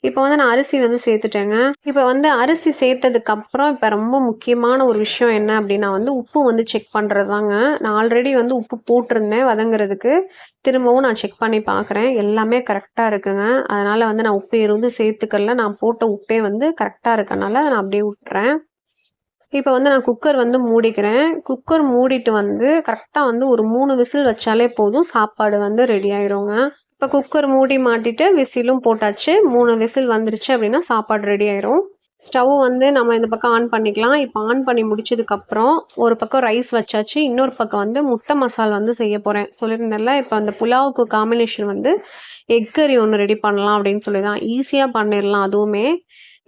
இப்போ வந்து நான் அரிசி வந்து சேர்த்துட்டேங்க. இப்போ வந்து அரிசி சேர்த்ததுக்கப்புறம் இப்ப ரொம்ப முக்கியமான ஒரு விஷயம் என்ன அப்டின்னா வந்து உப்பு வந்து செக் பண்றது தாங்க. நான் ஆல்ரெடி வந்து உப்பு போட்டிருந்தேன் வதங்குறதுக்கு. திரும்பவும் நான் செக் பண்ணி பார்க்குறேன். எல்லாமே கரெக்ட்டா இருக்குங்க. அதனால வந்து நான் உப்பு எதுவும் சேர்த்துக்கல. நான் போட்ட உப்பே வந்து கரெக்ட்டா இருக்கனால நான் அப்டியே விட்டுறேன். இப்ப வந்து நான் குக்கர் வந்து மூடிக்கிறேன். குக்கர் மூடிட்டு வந்து கரெக்ட்டா வந்து ஒரு 3 விசில் வச்சாலே போதும். சாப்பாடு வந்து ரெடி ஆயிருங்க. இப்ப குக்கர் மூடி மாட்டிட்டு விசிலும் போட்டாச்சு. 3 விசில் வந்துருச்சு அப்டின்னா சாப்பாடு ரெடி ஆயிரும். ஸ்டவ் வந்து நம்ம இந்த பக்கம் ஆன் பண்ணிக்கலாம். இப்ப ஆன் பண்ணி முடிச்சதுக்கப்புறம், ஒரு பக்கம் ரைஸ் வச்சாச்சு. இன்னொரு பக்கம் வந்து முட்டை மசால் வந்து செய்ய போறேன். சொல்லியிருந்தேன்ல, இப்ப அந்த புலாவுக்கு காம்பினேஷன் வந்து எக் கறி ஒண்ணு ரெடி பண்ணலாம் அப்டின்னு சொல்லி தான். ஈஸியா பண்ணிரலாம் அதுவுமே.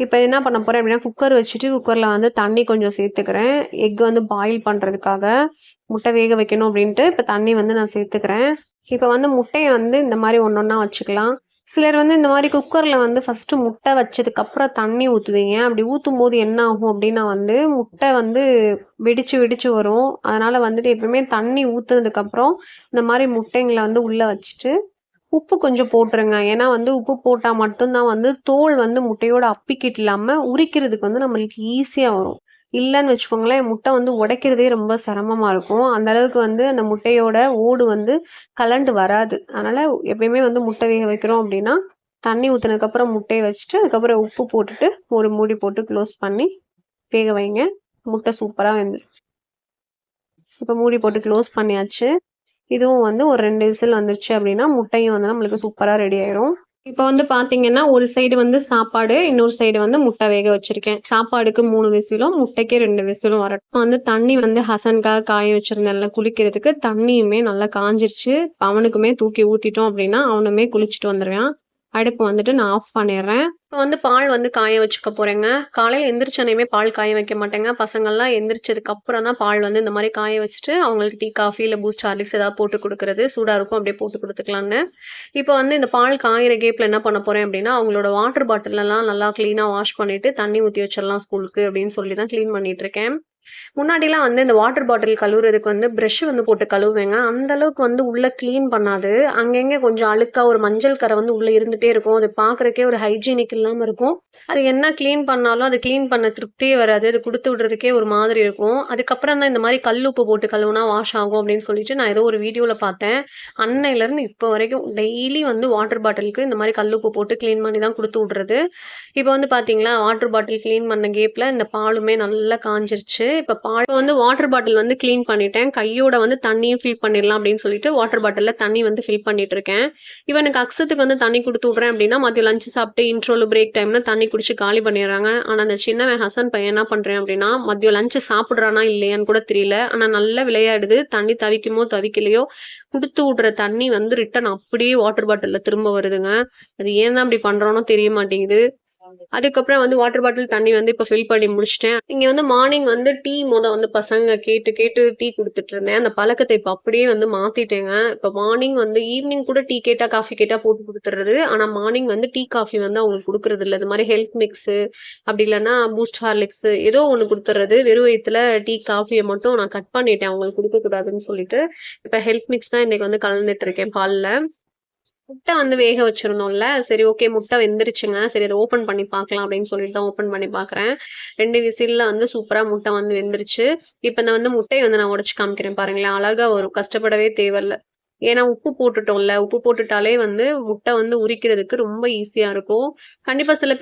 இப்ப என்ன பண்ண போறேன் அப்டின்னா, குக்கர் வச்சுட்டு குக்கர்ல வந்து தண்ணி கொஞ்சம் சேர்த்துக்கிறேன். எக் வந்து பாயில் பண்றதுக்காக. முட்டை வேக வைக்கணும் அப்டின்ட்டு, இப்ப தண்ணி வந்து நான் சேர்த்துக்கிறேன். இப்ப வந்து முட்டைய வந்து இந்த மாரி ஒண்ணொண்ணா வச்சுக்கலாம். சிலர் வந்து இந்த மாரி குக்கர்ல வந்து ஃபர்ஸ்ட்டு முட்டை வச்சதுக்கப்புறம் தண்ணி ஊத்துவீங்க. அப்படி ஊத்தும்போது என்ன ஆகும் அப்டின்னா வந்து, முட்டை வந்து வெடிச்சு வெடிச்சு வரும். அதனால வந்துட்டு எப்பவுமே தண்ணி ஊத்துனதுக்கப்புறம், இந்த மாரி முட்டைங்கள வந்து உள்ள வச்சுட்டு உப்பு கொஞ்சம் போட்டுருங்க. ஏன்னா வந்து உப்பு போட்டா மட்டும் தான் வந்து தோல் வந்து முட்டையோட அப்பிக்கிட்டு இல்லாம உரிக்கிறதுக்கு வந்து நம்மளுக்கு ஈஸியா வரும். இல்லன்னு வச்சுக்கோங்களேன், முட்டை வந்து உடைக்கிறதே ரொம்ப சிரமமா இருக்கும். அந்த அளவுக்கு வந்து அந்த முட்டையோட ஓடு வந்து கலண்டு வராது. அதனால எப்பயுமே வந்து முட்டை வேக வைக்கிறோம் அப்டின்னா, தண்ணி ஊத்துனதுக்கப்புறம் முட்டைய வச்சுட்டு, அதுக்கப்புறம் உப்பு போட்டுட்டு, ஒரு மூடி போட்டு க்ளோஸ் பண்ணி வேக வைங்க. முட்டை சூப்பரா வெந்துரும். இப்ப மூடி போட்டு க்ளோஸ் பண்ணியாச்சு. இதுவும் வந்து ஒரு 2 விசில் வந்துருச்சு அப்டின்னா, முட்டையும் வந்து நம்மளுக்கு சூப்பரா ரெடி ஆயிரும். இப்ப வந்து பாத்தீங்கன்னா, ஒரு சைடு வந்து சாப்பாடு, இன்னொரு சைடு வந்து முட்டை வேக வச்சிருக்கேன். சாப்பாடுக்கு 3 விசிலும், முட்டைக்கு 2 விசிலும் வரட்டும். வந்து தண்ணி வந்து ஹசனுக்காக காய வச்சிருந்தேன்ல குளிக்கிறதுக்கு, தண்ணியுமே நல்லா காஞ்சிருச்சு. அவனுக்குமே தூக்கி ஊத்திட்டோம் அப்படின்னா, அவனுமே குளிச்சுட்டு வந்துருவான். அடுப்பு வந்துட்டு நான் ஆஃப் பண்ணிடுறேன். இப்போ வந்து பால் வந்து காய வச்சுக்க போறேங்க. காலையில எந்திரிச்சோனையுமே பால் காய வைக்க மாட்டேங்க. பசங்கள்லாம் எந்திரிச்சதுக்கு அப்புறம் தான் பால் வந்து இந்த மாரி காய வச்சுட்டு, அவங்களுக்கு டீ, காஃபி இல்ல பூஸ்ட், ஹார்லிக்ஸ் ஏதாவது போட்டு குடுக்குறது. சூடா இருக்கும் அப்படியே போட்டு குடுத்துக்கலான்னு. இப்போ வந்து இந்த பால் காயிற கேப்ல என்ன பண்ண போறேன் அப்படின்னா, அவங்களோட வாட்டர் பாட்டிலெல்லாம் நல்லா கிளீனா வாஷ் பண்ணிட்டு, தண்ணி ஊத்தி வச்சிடலாம் ஸ்கூலுக்கு அப்படின்னு சொல்லி தான் கிளீன் பண்ணிட்டு இருக்கேன். முன்னாடிலாம் வந்து இந்த வாட்டர் பாட்டில் கழுவுறதுக்கு வந்து பிரஷ் வந்து போட்டு கழுவுவேங்க. அந்த அளவுக்கு வந்து உள்ள கிளீன் பண்ணாது. அங்கங்க கொஞ்சம் அழுக்கா ஒரு மஞ்சள் கறை வந்து உள்ள இருந்துட்டே இருக்கும். அது பார்க்கறக்கே ஒரு ஹைஜீனிக் இல்லாம இருக்கும். அது என்ன கிளீன் பண்ணாலும் அது கிளீன் பண்ண திருப்தியே வராது. அது குடுத்து விடுறதுக்கே ஒரு மாதிரி இருக்கும். அதுக்கப்புறம் தான் இந்த மாரி கல்லுப்பு போட்டு கழுவுனா வாஷ் ஆகும் அப்படின்னு சொல்லிட்டு நான் ஏதோ ஒரு வீடியோல பார்த்தேன். அன்னையிலருந்து இப்போ வரைக்கும் டெய்லி வந்து வாட்டர் பாட்டிலுக்கு இந்த மாரி கல்லுப்பு போட்டு கிளீன் பண்ணி தான் குடுத்து விடுறது. இப்போ வந்து பார்த்தீங்களா, வாட்டர் பாட்டில் கிளீன் பண்ண கேப்ல இந்த பாலுமே நல்லா காய்ஞ்சிருச்சு. இப்ப பால் வந்து வாட்டர் பாட்டில் வந்து கிளீன் பண்ணிட்டேன். கையோட வந்து தண்ணியும் ஃபில் பண்ணிடலாம் அப்படின்னு சொல்லிட்டு வாட்டர் பாட்டில்ல தண்ணி வந்து ஃபில் பண்ணிட்டு இருக்கேன். இவனுக்கு அக்ஸத்துக்கு வந்து தண்ணி குடுத்து விடுறேன் அப்படின்னா, மதியம் லஞ்ச் சாப்பிட்டு இன்ட்ரோல பிரேக் டைம்ல தண்ணி குடிச்சு காலி பண்ணிடுறாங்க. ஆனா அந்த சின்னவன் ஹசன் பையன் என்ன பண்றேன் அப்படின்னா, மதியம் லஞ்ச் சாப்பிடுறானா இல்லையான்னு கூட தெரியல. ஆனா நல்லா விளையாடுது. தண்ணி தவிக்குமோ தவிக்கலையோ, குடுத்து விடுற தண்ணி வந்து ரிட்டர்ன் அப்படியே வாட்டர் பாட்டில்ல திரும்ப வருதுங்க. அது ஏன் தான் அப்படி பண்றானோ தெரிய மாட்டேங்குது. அதுக்கப்புறம் வந்து வாட்டர் பாட்டில் தண்ணி வந்து இப்ப ஃபில் பண்ணி முடிச்சுட்டேன். இங்க வந்து மார்னிங் வந்து டீ வந்து பசங்க கேட்டு கேட்டு டீ குடுத்துட்டு இருந்தேன். அந்த பழக்கத்த இப்ப அப்படியே வந்து மாத்திட்டேங்க. இப்ப மார்னிங் வந்து ஈவினிங் கூட டீ கேட்டா, காஃபி கேட்டா போட்டு குடுத்துறது. ஆனா மார்னிங் வந்து டீ, காஃபி வந்து அவங்களுக்கு குடுக்குறது இல்ல. இது மாரி ஹெல்த் மிக்ஸு அப்படி இல்லன்னா பூஸ்ட், ஹார்லிக்ஸு ஏதோ ஒண்ணு குடுத்துறது. வெறும் வயித்துல டீ, காஃபிய மட்டும் நான் கட் பண்ணிட்டேன். அவங்களுக்கு குடுக்கக்கூடாதுன்னு சொல்லிட்டு. இப்ப ஹெல்த் மிக்ஸ் தான் இன்னைக்கு வந்து கலந்துட்டு இருக்கேன் பால்ல. முட்டை வந்து வேக வச்சிருந்தோம்ல. சரி ஓகே முட்டை வெந்துருச்சுங்க. சரி அத ஓப்பன் பண்ணி பார்க்கலாம் அப்படின்னு சொல்லிட்டு தான் ஓப்பன் பண்ணி பார்க்குறேன். 2 விசில்ல வந்து சூப்பரா முட்டை வந்து வெந்துருச்சு. இப்ப நான் வந்து முட்டைய வந்து நான் உடைச்சு காமிக்கிறேன் பாருங்களேன். அழகா வரும். கஷ்டப்படவே தேவையில்ல. ஏன்னா உப்பு போட்டுட்டோம்ல. உப்பு போட்டுட்டாலே வந்து முட்டை வந்து உரிக்கிறதுக்கு ரொம்ப ஈஸியா இருக்கும். கண்டிப்பா சில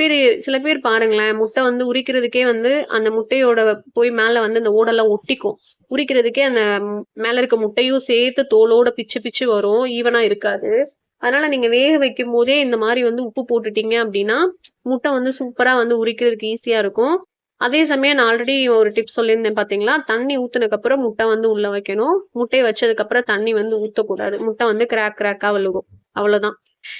பேர் பாருங்களேன், முட்டை வந்து உரிக்கிறதுக்கே வந்து அந்த முட்டையோட போய் மேல வந்து அந்த ஓடெல்லாம் ஒட்டிக்கும். உரிக்கிறதுக்கே அந்த மேல இருக்க முட்டையும் சேர்த்து தோலோட பிச்சு பிச்சு வரும். ஈவனா இருக்காது. அதனால நீங்க வேக வைக்கும்போதே இந்த மாரி வந்து உப்பு போட்டுட்டீங்க அப்டின்னா, முட்டை வந்து சூப்பரா வந்து உரிக்கிறதுக்கு ஈஸியா இருக்கும். அதே சமயம் நான் ஆல்ரெடி ஒரு டிப்ஸ் சொல்லியிருந்தேன் பார்த்தீங்களா? தண்ணி ஊத்துனதுக்கப்புறம் முட்டை வந்து உள்ள வைக்கணும். முட்டைய வச்சதுக்கப்புறம் தண்ணி வந்து ஊத்தக்கூடாது. முட்டை வந்து கிராக்கா விழுகும். அவ்வளோதான்.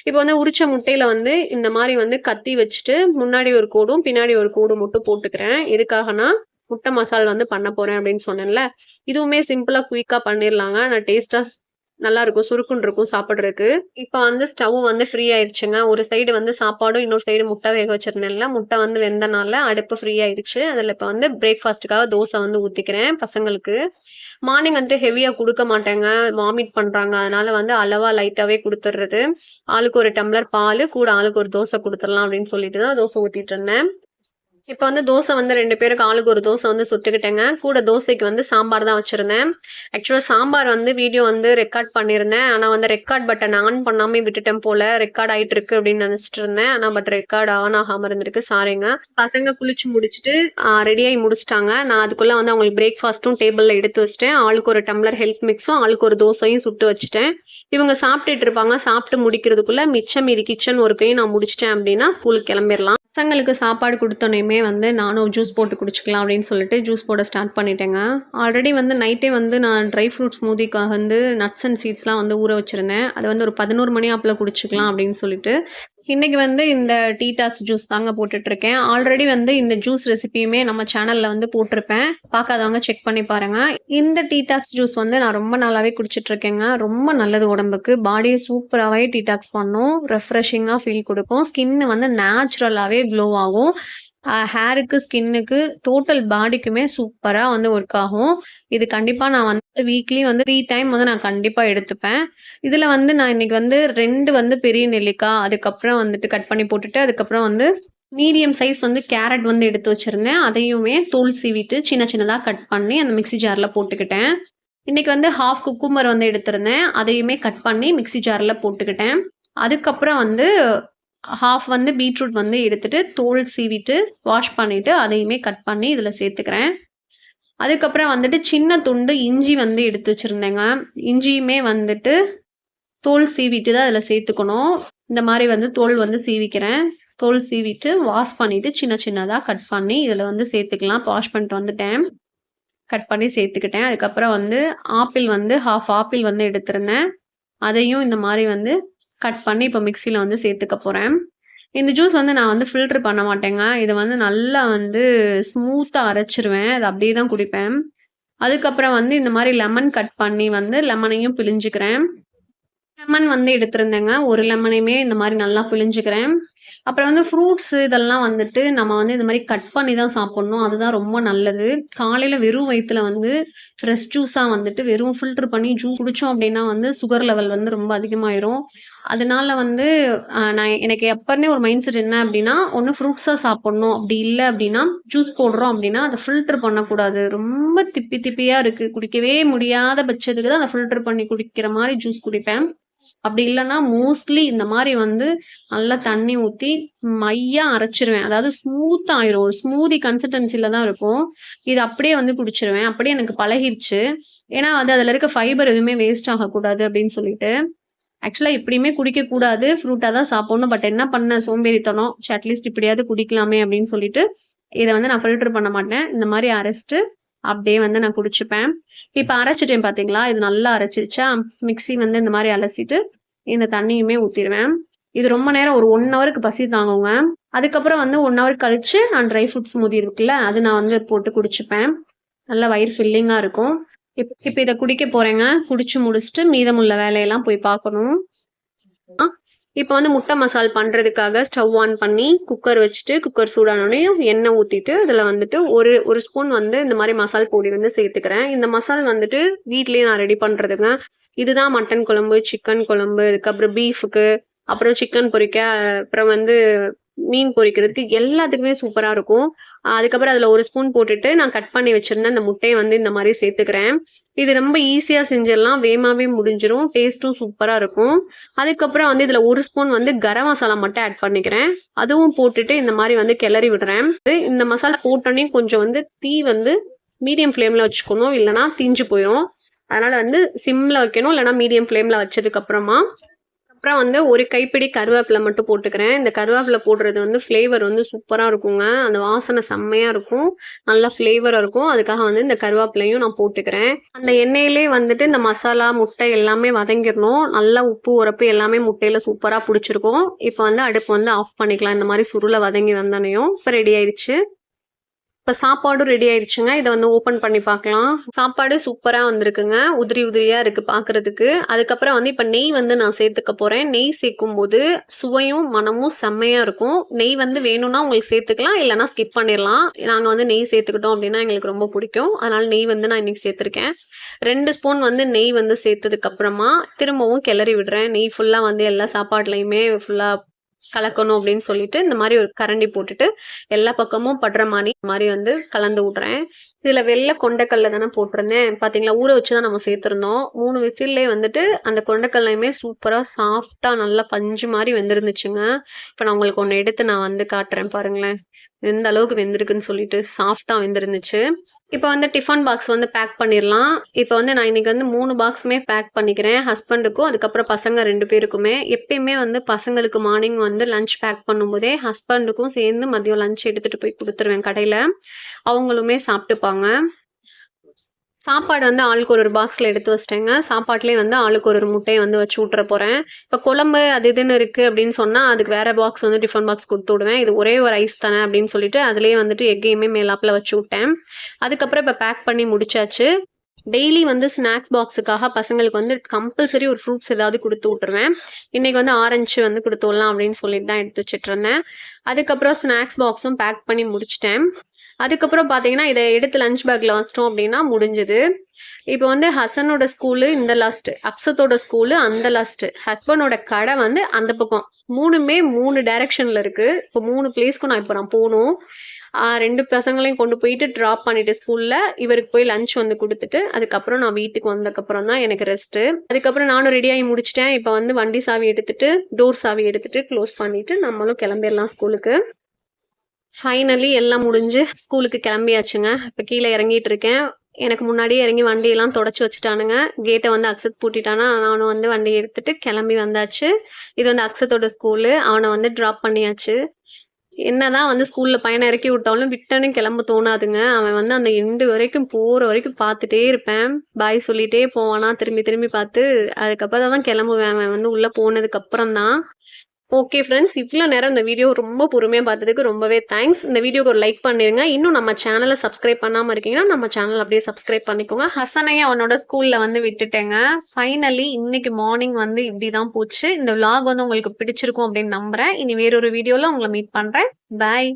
இப்ப வந்து உரிச்ச முட்டையில வந்து இந்த மாரி வந்து கத்தி வச்சுட்டு, முன்னாடி ஒரு கோடும், பின்னாடி ஒரு கோடு மட்டும் போட்டுக்கிறேன். எதுக்காகன்னா, முட்டை மசால் வந்து பண்ண போறேன் அப்டின்னு சொன்னேன்ல. இதுவுமே சிம்பிளா குயிக்கா பண்ணிர்லாங்க. ஆனா டேஸ்ட்டா நல்லாருக்கும். சுருக்குன்னு இருக்கும் சாப்பிடுறதுக்கு. இப்ப வந்து ஸ்டவ் வந்து ஃப்ரீ ஆயிருச்சுங்க. ஒரு சைடு வந்து சாப்பாடும், இன்னொரு சைடு முட்டை வேக வச்சிருந்தேன்ல. முட்டை வந்து வெந்தனால அடுப்பு ஃப்ரீ ஆயிருச்சு. அதுல இப்ப வந்து பிரேக்ஃபாஸ்ட்டுக்காக தோசை வந்து ஊத்திக்கிறேன் பசங்களுக்கு. மார்னிங் வந்துட்டு ஹெவியா குடுக்க மாட்டேங்க. வாமிட் பண்றாங்க. அதனால வந்து அளவா லைட்டாவே குடுத்துர்றது. ஆளுக்கு ஒரு டம்ளர் பாலு, கூட ஆளுக்கு ஒரு தோசை குடுத்துரலாம் அப்படின்னு சொல்லிட்டு தான் தோசை ஊத்திட்டு இருந்தேன். இப்ப வந்து தோசை வந்து 2 பேருக்கு ஆளுக்கு ஒரு தோசை வந்து சுட்டுக்கிட்டேங்க. கூட தோசைக்கு வந்து சாம்பார் தான் வச்சிருந்தேன். ஆக்சுவலா சாம்பார் வந்து வீடியோ வந்து ரெக்கார்ட் பண்ணியிருந்தேன். ஆனா வந்து ரெக்கார்ட் பட்டன் ஆன் பண்ணாமயே விட்டுட்டேன் போல. ரெக்கார்ட் ஆயிட்டு இருக்கு அப்படின்னு நினைச்சிட்டு இருந்தேன். ஆனா ரெக்கார்ட் ஆன் ஆகாம இருந்திருக்கு. சாரிங்க. பசங்க குளிச்சு முடிச்சுட்டு ரெடி ஆயி முடிச்சுட்டாங்க. நான் அதுக்குள்ள வந்து அவங்களுக்கு பிரேக்ஃபாஸ்ட்டும் டேபிள்ல எடுத்து வச்சுட்டேன். ஆளுக்கு ஒரு டம்ளர் ஹெல்த் மிக்ஸும், ஆளுக்கு ஒரு தோசையும் சுட்டு வச்சுட்டேன். இவங்க சாப்பிட்டுட்டு இருப்பாங்க. சாப்பிட்டு முடிக்கிறதுக்குள்ள மிச்சம் மீதி கிச்சன் ஒர்க்கையும் நான் முடிச்சுட்டேன் அப்படின்னா ஸ்கூலுக்கு கிளம்பிடலாம். பசங்களுக்கு சாப்பாடு குடுத்தோனையுமே வந்து நானும் ஜூஸ் போட்டு குடிச்சுக்கலாம் அப்படின்னு சொல்லிட்டு ஜூஸ் போட ஸ்டார்ட் பண்ணிட்டேங்க. ஆல்ரெடி வந்து நைட்டே வந்து நான் ட்ரை ஃப்ரூட் ஸ்மூதிக்காக வந்து நட்ஸ் அண்ட் சீட்ஸ்லாம் வந்து ஊற வச்சிருந்தேன். அது வந்து ஒரு 11 மணி ஆப்புல குடிச்சுக்கலாம் அப்படின்னு சொல்லிட்டு. இன்னைக்கு வந்து இந்த டீ டாக்ஸ் ஜூஸ் தாங்க போட்டுட்ருக்கேன். ஆல்ரெடி வந்து இந்த ஜூஸ் ரெசிபியுமே நம்ம சேனல்ல வந்து போட்டிருப்பேன். பார்க்காதவங்க செக் பண்ணி பாருங்க. இந்த டீ டாக்ஸ் ஜூஸ் வந்து நான் ரொம்ப நாளாவே குடிச்சிட்டுருக்கேங்க. ரொம்ப நல்லது உடம்புக்கு. பாடிய சூப்பராவே டீடாக்ஸ் பண்ணும். ரெஃப்ரெஷிங்கா ஃபீல் குடுக்கும். ஸ்கின் வந்து நேச்சுரலாவே க்ளோ ஆகும். ஹேருக்கு, ஸ்கின்னுக்கு, டோட்டல் பாடிக்குமே சூப்பரா வந்து ஒர்க் ஆகும். இது கண்டிப்பா நான் வந்து வீக்லி வந்து 3 டைம் வந்து நான் கண்டிப்பா எடுத்துப்பேன். இதுல வந்து நான் இன்னைக்கு வந்து 2 வந்து பெரிய நெல்லிக்காய், அதுக்கப்புறம் வந்துட்டு கட் பண்ணி போட்டுட்டு, அதுக்கப்புறம் வந்து மீடியம் சைஸ் வந்து கேரட் வந்து எடுத்து வச்சிருந்தேன். அதையுமே தோல் சீவிட்டு சின்ன சின்னதா கட் பண்ணி அந்த மிக்ஸி ஜார்ல போட்டுக்கிட்டேன். இன்னைக்கு வந்து 1/2 குக்கும்பர் வந்து எடுத்திருந்தேன். அதையுமே கட் பண்ணி மிக்ஸி ஜார்ல போட்டுக்கிட்டேன். அதுக்கப்புறம் வந்து 1/2 வந்து பீட்ரூட் வந்து எடுத்துட்டு, தோல் சீவிட்டு, வாஷ் பண்ணிட்டு, அதையுமே கட் பண்ணி இதுல சேர்த்துக்கிறேன். அதுக்கப்புறம் வந்துட்டு சின்ன துண்டு இஞ்சி வந்து எடுத்து வச்சிருந்தேங்க. இஞ்சியுமே வந்துட்டு தோல் சீவிட்டு தான் இதுல சேர்த்துக்கணும். இந்த மாதிரி வந்து தோல் வந்து சீவிக்கிறேன். தோல் சீவிட்டு வாஷ் பண்ணிட்டு சின்ன சின்னதா கட் பண்ணி இதில் வந்து சேர்த்துக்கலாம். வாஷ் பண்ணிட்டு வந்துட்டேன். கட் பண்ணி சேர்த்துக்கிட்டேன். அதுக்கப்புறம் வந்து ஆப்பிள் வந்து ஹாஃப் ஆப்பிள் வந்து எடுத்திருந்தேன். அதையும் இந்த மாதிரி வந்து கட் பண்ணி இப்போ மிக்சியில் வந்து சேர்த்துக்க போகிறேன். இந்த ஜூஸ் வந்து நான் வந்து ஃபில்டர் பண்ண மாட்டேங்க. இதை வந்து நல்லா வந்து ஸ்மூத்தாக அரைச்சிருவேன். அது அப்படியே தான் குடிப்பேன். அதுக்கப்புறம் வந்து இந்த மாதிரி லெமன் கட் பண்ணி வந்து லெமனையும் பிழிஞ்சுக்கிறேன். லெமன் வந்து எடுத்திருந்தேங்க. ஒரு லெமனையுமே இந்த மாதிரி நல்லா பிழிஞ்சுக்கிறேன். அப்புறம் வந்து ஃப்ரூட்ஸ் இதெல்லாம் வந்துட்டு நம்ம வந்து இந்த மாதிரி கட் பண்ணி தான் சாப்பிடணும். அதுதான் ரொம்ப நல்லது. காலையில் வெறும் வயிற்றுல வந்து ஃப்ரெஷ் ஜூஸாக வந்துட்டு வெறும் ஃபில்டர் பண்ணி ஜூஸ் குடித்தோம் அப்படின்னா வந்து சுகர் லெவல் வந்து ரொம்ப அதிகமாயிரும். அதனால வந்து நான் எனக்கு எப்போருமே ஒரு மைண்ட் செட் என்ன அப்படின்னா, ஒன்று ஃப்ரூட்ஸாக சாப்பிடணும். அப்படி இல்லை அப்படின்னா ஜூஸ் போடுறோம் அப்படின்னா அதை ஃபில்டர் பண்ணக்கூடாது. ரொம்ப திப்பி திப்பியாக இருக்குது, குடிக்கவே முடியாத பட்சத்துக்கு தான் அதை ஃபில்டர் பண்ணி குடிக்கிற மாதிரி ஜூஸ் குடிப்பேன். அப்படி இல்லைன்னா மோஸ்ட்லி இந்த மாதிரி வந்து நல்லா தண்ணி ஊற்றி மையா அரைச்சிருவேன். அதாவது ஸ்மூத்தாக ஆயிரும். ஒரு ஸ்மூதி கன்சிஸ்டன்சில தான் இருக்கும். இது அப்படியே வந்து குடிச்சிருவேன். அப்படியே எனக்கு பழகிருச்சு. ஏன்னா வந்து அதில் இருக்க ஃபைபர் எதுவுமே வேஸ்ட் ஆகக்கூடாது அப்படின்னு சொல்லிட்டு. ஆக்சுவலாக இப்படியுமே குடிக்கக்கூடாது, ஃப்ரூட்டாக தான் சாப்பிடணும். பட் என்ன பண்ண சோம்பேறித்தனம், அட்லீஸ்ட் இப்படியாவது குடிக்கலாமே அப்படின்னு சொல்லிட்டு இதை வந்து நான் ஃபில்டர் பண்ண மாட்டேன். இந்த மாதிரி அரைச்சிட்டு அப்படியே வந்து நான் குடிச்சுப்பேன். இப்போ அரைச்சிட்டேன் பார்த்தீங்களா, இது நல்லா அரைச்சிருச்சா, மிக்ஸி வந்து இந்த மாதிரி அலசிட்டு இந்த தண்ணியுமே ஊற்றிடுவேன். இது ரொம்ப நேரம் ஒரு 1 ஹவருக்கு பசி தாங்குங்க. அதுக்கப்புறம் வந்து 1 ஹவர் கழிச்சு நான் ட்ரை ஃப்ரூட் ஸ்மூதி இருக்குல்ல, அது நான் வந்து போட்டு குடிச்சுப்பேன். நல்லா வயிறு ஃபில்லிங்காக இருக்கும். இப்போ இதை குடிக்க போறேங்க. குடிச்சு முடிச்சுட்டு மீதமுள்ள வேலையெல்லாம் போய் பார்க்கணும். இப்போ வந்து முட்டை மசால் பண்ணுறதுக்காக ஸ்டவ் ஆன் பண்ணி குக்கர் வச்சுட்டு, குக்கர் சூடானோடனையும் எண்ணெய் ஊற்றிட்டு அதில் வந்துட்டு ஒரு ஸ்பூன் வந்து இந்த மாதிரி மசால் பொடி வந்து சேர்த்துக்கிறேன். இந்த மசால் வந்துட்டு வீட்லேயே நான் ரெடி பண்ணுறதுங்க. இதுதான் மட்டன் குழம்பு, சிக்கன் குழம்பு, அதுக்கப்புறம் பீஃபுக்கு, அப்புறம் சிக்கன் பொரிக்க, அப்புறம் வந்து மீன் பொரிக்கிறதுக்கு எல்லாத்துக்குமே சூப்பராக இருக்கும். அதுக்கப்புறம் அதில் ஒரு ஸ்பூன் போட்டுட்டு நான் கட் பண்ணி வச்சுருந்தேன் அந்த முட்டையை வந்து இந்த மாதிரி சேர்த்துக்கிறேன். இது ரொம்ப ஈஸியாக செஞ்சிடலாம், வேகமாகவே முடிஞ்சிடும், டேஸ்ட்டும் சூப்பராக இருக்கும். அதுக்கப்புறம் வந்து இதில் ஒரு ஸ்பூன் வந்து கரம் மசாலா மட்டும் ஆட் பண்ணிக்கிறேன். அதுவும் போட்டுட்டு இந்த மாதிரி வந்து கிளறி விடுறேன். இந்த மசாலா போட்டோன்னே கொஞ்சம் வந்து தீ வந்து மீடியம் ஃப்ளேமில் வச்சுக்கணும், இல்லைனா தீஞ்சு போயிடும். அதனால் வந்து சிம்மில் வைக்கணும், இல்லைனா மீடியம் ஃப்ளேமில் வச்சதுக்கப்புறமா அப்புறம் வந்து ஒரு கைப்பிடி கருவேப்பிலை மட்டும் போட்டுக்கிறேன். இந்த கருவேப்பிலை போடுறது வந்து ஃப்ளேவர் வந்து சூப்பராக இருக்குங்க. அந்த வாசனை செம்மையாக இருக்கும், நல்லா ஃப்ளேவராக இருக்கும். அதுக்காக வந்து இந்த கருவேப்பிலையும் நான் போட்டுக்கிறேன். அந்த எண்ணெயிலே வந்துட்டு இந்த மசாலா, முட்டை எல்லாமே வதங்கிடணும். நல்லா உப்பு, உரப்பு எல்லாமே முட்டையில் சூப்பராக பிடிச்சிருக்கும். இப்போ வந்து அடுப்பு வந்து ஆஃப் பண்ணிக்கலாம். இந்த மாதிரி சுருளை வதங்கி வந்தோடனையும் இப்போ ரெடி ஆயிடுச்சு. இப்போ சாப்பாடும் ரெடி ஆயிடுச்சுங்க. இதை வந்து ஓப்பன் பண்ணி பார்க்கலாம். சாப்பாடு சூப்பராக வந்திருக்குங்க. உதிரி உதிரியாக இருக்குது பார்க்குறதுக்கு. அதுக்கப்புறம் வந்து இப்போ நெய் வந்து நான் சேர்த்துக்க போகிறேன். நெய் சேர்க்கும் போது சுவையும் மனமும் செம்மையாக இருக்கும். நெய் வந்து வேணும்னா உங்களுக்கு சேர்த்துக்கலாம், இல்லைனா ஸ்கிப் பண்ணிடலாம். நாங்கள் வந்து நெய் சேர்த்துக்கிட்டோம் அப்படின்னா எங்களுக்கு ரொம்ப பிடிக்கும். அதனால் நெய் வந்து நான் இன்றைக்கி சேர்த்துருக்கேன். 2 ஸ்பூன் வந்து நெய் வந்து சேர்த்ததுக்கப்புறமா திரும்பவும் கிளறி விடுறேன். நெய் ஃபுல்லாக வந்து எல்லா சாப்பாட்லையுமே ஃபுல்லாக கலக்கணும் அப்படின்னு சொல்லிட்டு இந்த மாதிரி ஒரு கரண்டி போட்டுட்டு எல்லா பக்கமும் படுற மாதிரி வந்து கலந்து விட்றேன். இதில் வெள்ளை கொண்டைக்கல்ல தானே போட்டிருந்தேன் பார்த்தீங்களா, ஊற வச்சு தான் நம்ம சேர்த்துருந்தோம். 3 விசில்லே வந்துட்டு அந்த கொண்டைக்கல்லையுமே சூப்பராக சாஃப்டாக நல்லா பஞ்சு மாதிரி வெந்திருந்துச்சுங்க. இப்போ நான் உங்களுக்கு ஒன்று எடுத்து நான் வந்து காட்டுறேன் பாருங்களேன், எந்த அளவுக்கு வெந்திருக்குன்னு சொல்லிட்டு. சாஃப்டாக வெந்திருந்துச்சு. இப்போ வந்து டிஃபன் பாக்ஸ் வந்து பேக் பண்ணிடலாம். இப்போ வந்து நான் இன்றைக்கி வந்து 3 பாக்ஸுமே பேக் பண்ணிக்கிறேன். ஹஸ்பண்டுக்கும் அதுக்கப்புறம் பசங்க 2 பேருக்குமே. எப்பயுமே வந்து பசங்களுக்கு மார்னிங் வந்து லஞ்ச் பேக் பண்ணும்போதே ஹஸ்பண்டுக்கும் சேர்ந்து மதியம் லஞ்ச் எடுத்துகிட்டு போய் கொடுத்துருவேன் கடையில். அவங்களுமே சாப்பிட்டுப்பாங்க. சாப்பாடு வந்து ஆளுக்கு ஒரு பாக்ஸில் எடுத்து வச்சிட்டேங்க. சாப்பாட்லேயே வந்து ஆளுக்கு ஒரு முட்டையை வந்து வச்சு விட்ற போகிறேன். இப்போ குழம்பு அது இதுன்னு இருக்குது அப்படின்னு சொன்னால் அதுக்கு வேறு பாக்ஸ் வந்து டிஃபன் பாக்ஸ் கொடுத்து விடுவேன். இது ஒரே ஒரு ரைஸ் தானே அப்படின்னு சொல்லிட்டு அதுலேயே வந்துட்டு எக்கையுமே மேலாப்பில் வச்சு விட்டேன். அதுக்கப்புறம் இப்போ பேக் பண்ணி முடிச்சாச்சு. டெய்லி வந்து ஸ்நாக்ஸ் பாக்ஸுக்காக பசங்களுக்கு வந்து கம்பல்சரி ஒரு ஃப்ரூட்ஸ் ஏதாவது கொடுத்து விட்டுருவேன். இன்றைக்கி வந்து ஆரஞ்சு வந்து கொடுத்து விடலாம் அப்படின்னு சொல்லிட்டு தான் எடுத்து வச்சுட்டு இருந்தேன். அதுக்கப்புறம் ஸ்நாக்ஸ் பாக்ஸும் பேக் பண்ணி முடிச்சிட்டேன். அதுக்கப்புறம் பார்த்தீங்கன்னா இதை எடுத்து லஞ்ச் பேக்கில் வச்சிட்டோம் அப்படின்னா முடிஞ்சுது. இப்போ வந்து ஹசனோட ஸ்கூலு இந்த லாஸ்ட்டு, அக்ஸத்தோட ஸ்கூலு அந்த லாஸ்ட்டு, ஹஸ்பண்டோட கடை வந்து அந்த பக்கம். 3மே 3 டைரெக்ஷனில் இருக்குது. இப்போ 3 பிளேஸ்க்கும் நான் போகணும். 2 பசங்களையும் கொண்டு போயிட்டு ட்ராப் பண்ணிவிட்டு ஸ்கூலில் இவருக்கு போய் லஞ்ச் வந்து கொடுத்துட்டு அதுக்கப்புறம் நான் வீட்டுக்கு வந்ததுக்கப்புறம் தான் எனக்கு ரெஸ்ட்டு. அதுக்கப்புறம் நானும் ரெடியாகி முடிச்சிட்டேன். இப்போ வந்து வண்டி சாவி எடுத்துகிட்டு டோர் சாவி எடுத்துகிட்டு க்ளோஸ் பண்ணிவிட்டு நம்மளும் கிளம்பிடலாம் ஸ்கூலுக்கு. ஃபைனலி எல்லாம் முடிஞ்சு ஸ்கூலுக்கு கிளம்பியாச்சுங்க. இப்போ கீழே இறங்கிட்டு இருக்கேன். எனக்கு முன்னாடியே இறங்கி வண்டியெல்லாம் தொடச்சு வச்சுட்டானுங்க. கேட்ட வந்து அக்ஷத் பூட்டிட்டானா, நானும் வந்து வண்டிய எடுத்துட்டு கிளம்பி வந்தாச்சு. இது வந்து அக்ஷத்தோட ஸ்கூலு. அவன வந்து ட்ராப் பண்ணியாச்சு. என்னதான் வந்து ஸ்கூல்ல பையன இறக்கி விட்டாலும், விட்டோனே கிளம்ப தோணாதுங்க. அவன் வந்து அந்த எண்டு வரைக்கும் போற வரைக்கும் பார்த்துட்டே இருப்பேன். பாய் சொல்லிட்டே போவானா, திரும்பி திரும்பி பார்த்து, அதுக்கப்புறம் தான் கிளம்புவேன். அவன் வந்து உள்ள போனதுக்கப்புறம் தான். ஓகே ஃப்ரெண்ட்ஸ், இவ்ளோ நேரம் இந்த வீடியோ ரொம்ப பொறுமையா பார்த்ததுக்கு ரொம்பவே தேங்க்ஸ். இந்த வீடியோக்கு ஒரு லைக் பண்ணிருங்க. இன்னும் நம்ம சேனல சப்ஸ்கிரைப் பண்ணாம இருக்கீங்கன்னா, நம்ம சேனல் அப்படியே சப்ஸ்கிரைப் பண்ணிக்கோங்க. ஹசனையும் அவனோட ஸ்கூல்ல வந்து விட்டுட்டேங்க. ஃபைனலி இன்னைக்கு மார்னிங் வந்து இப்படி தான் போச்சு. இந்த விளாக் வந்து உங்களுக்கு பிடிச்சிருக்கும் அப்படின்னு நம்புறேன். இனி வேறொரு வீடியோல உங்கள மீட் பண்றேன். பாய்.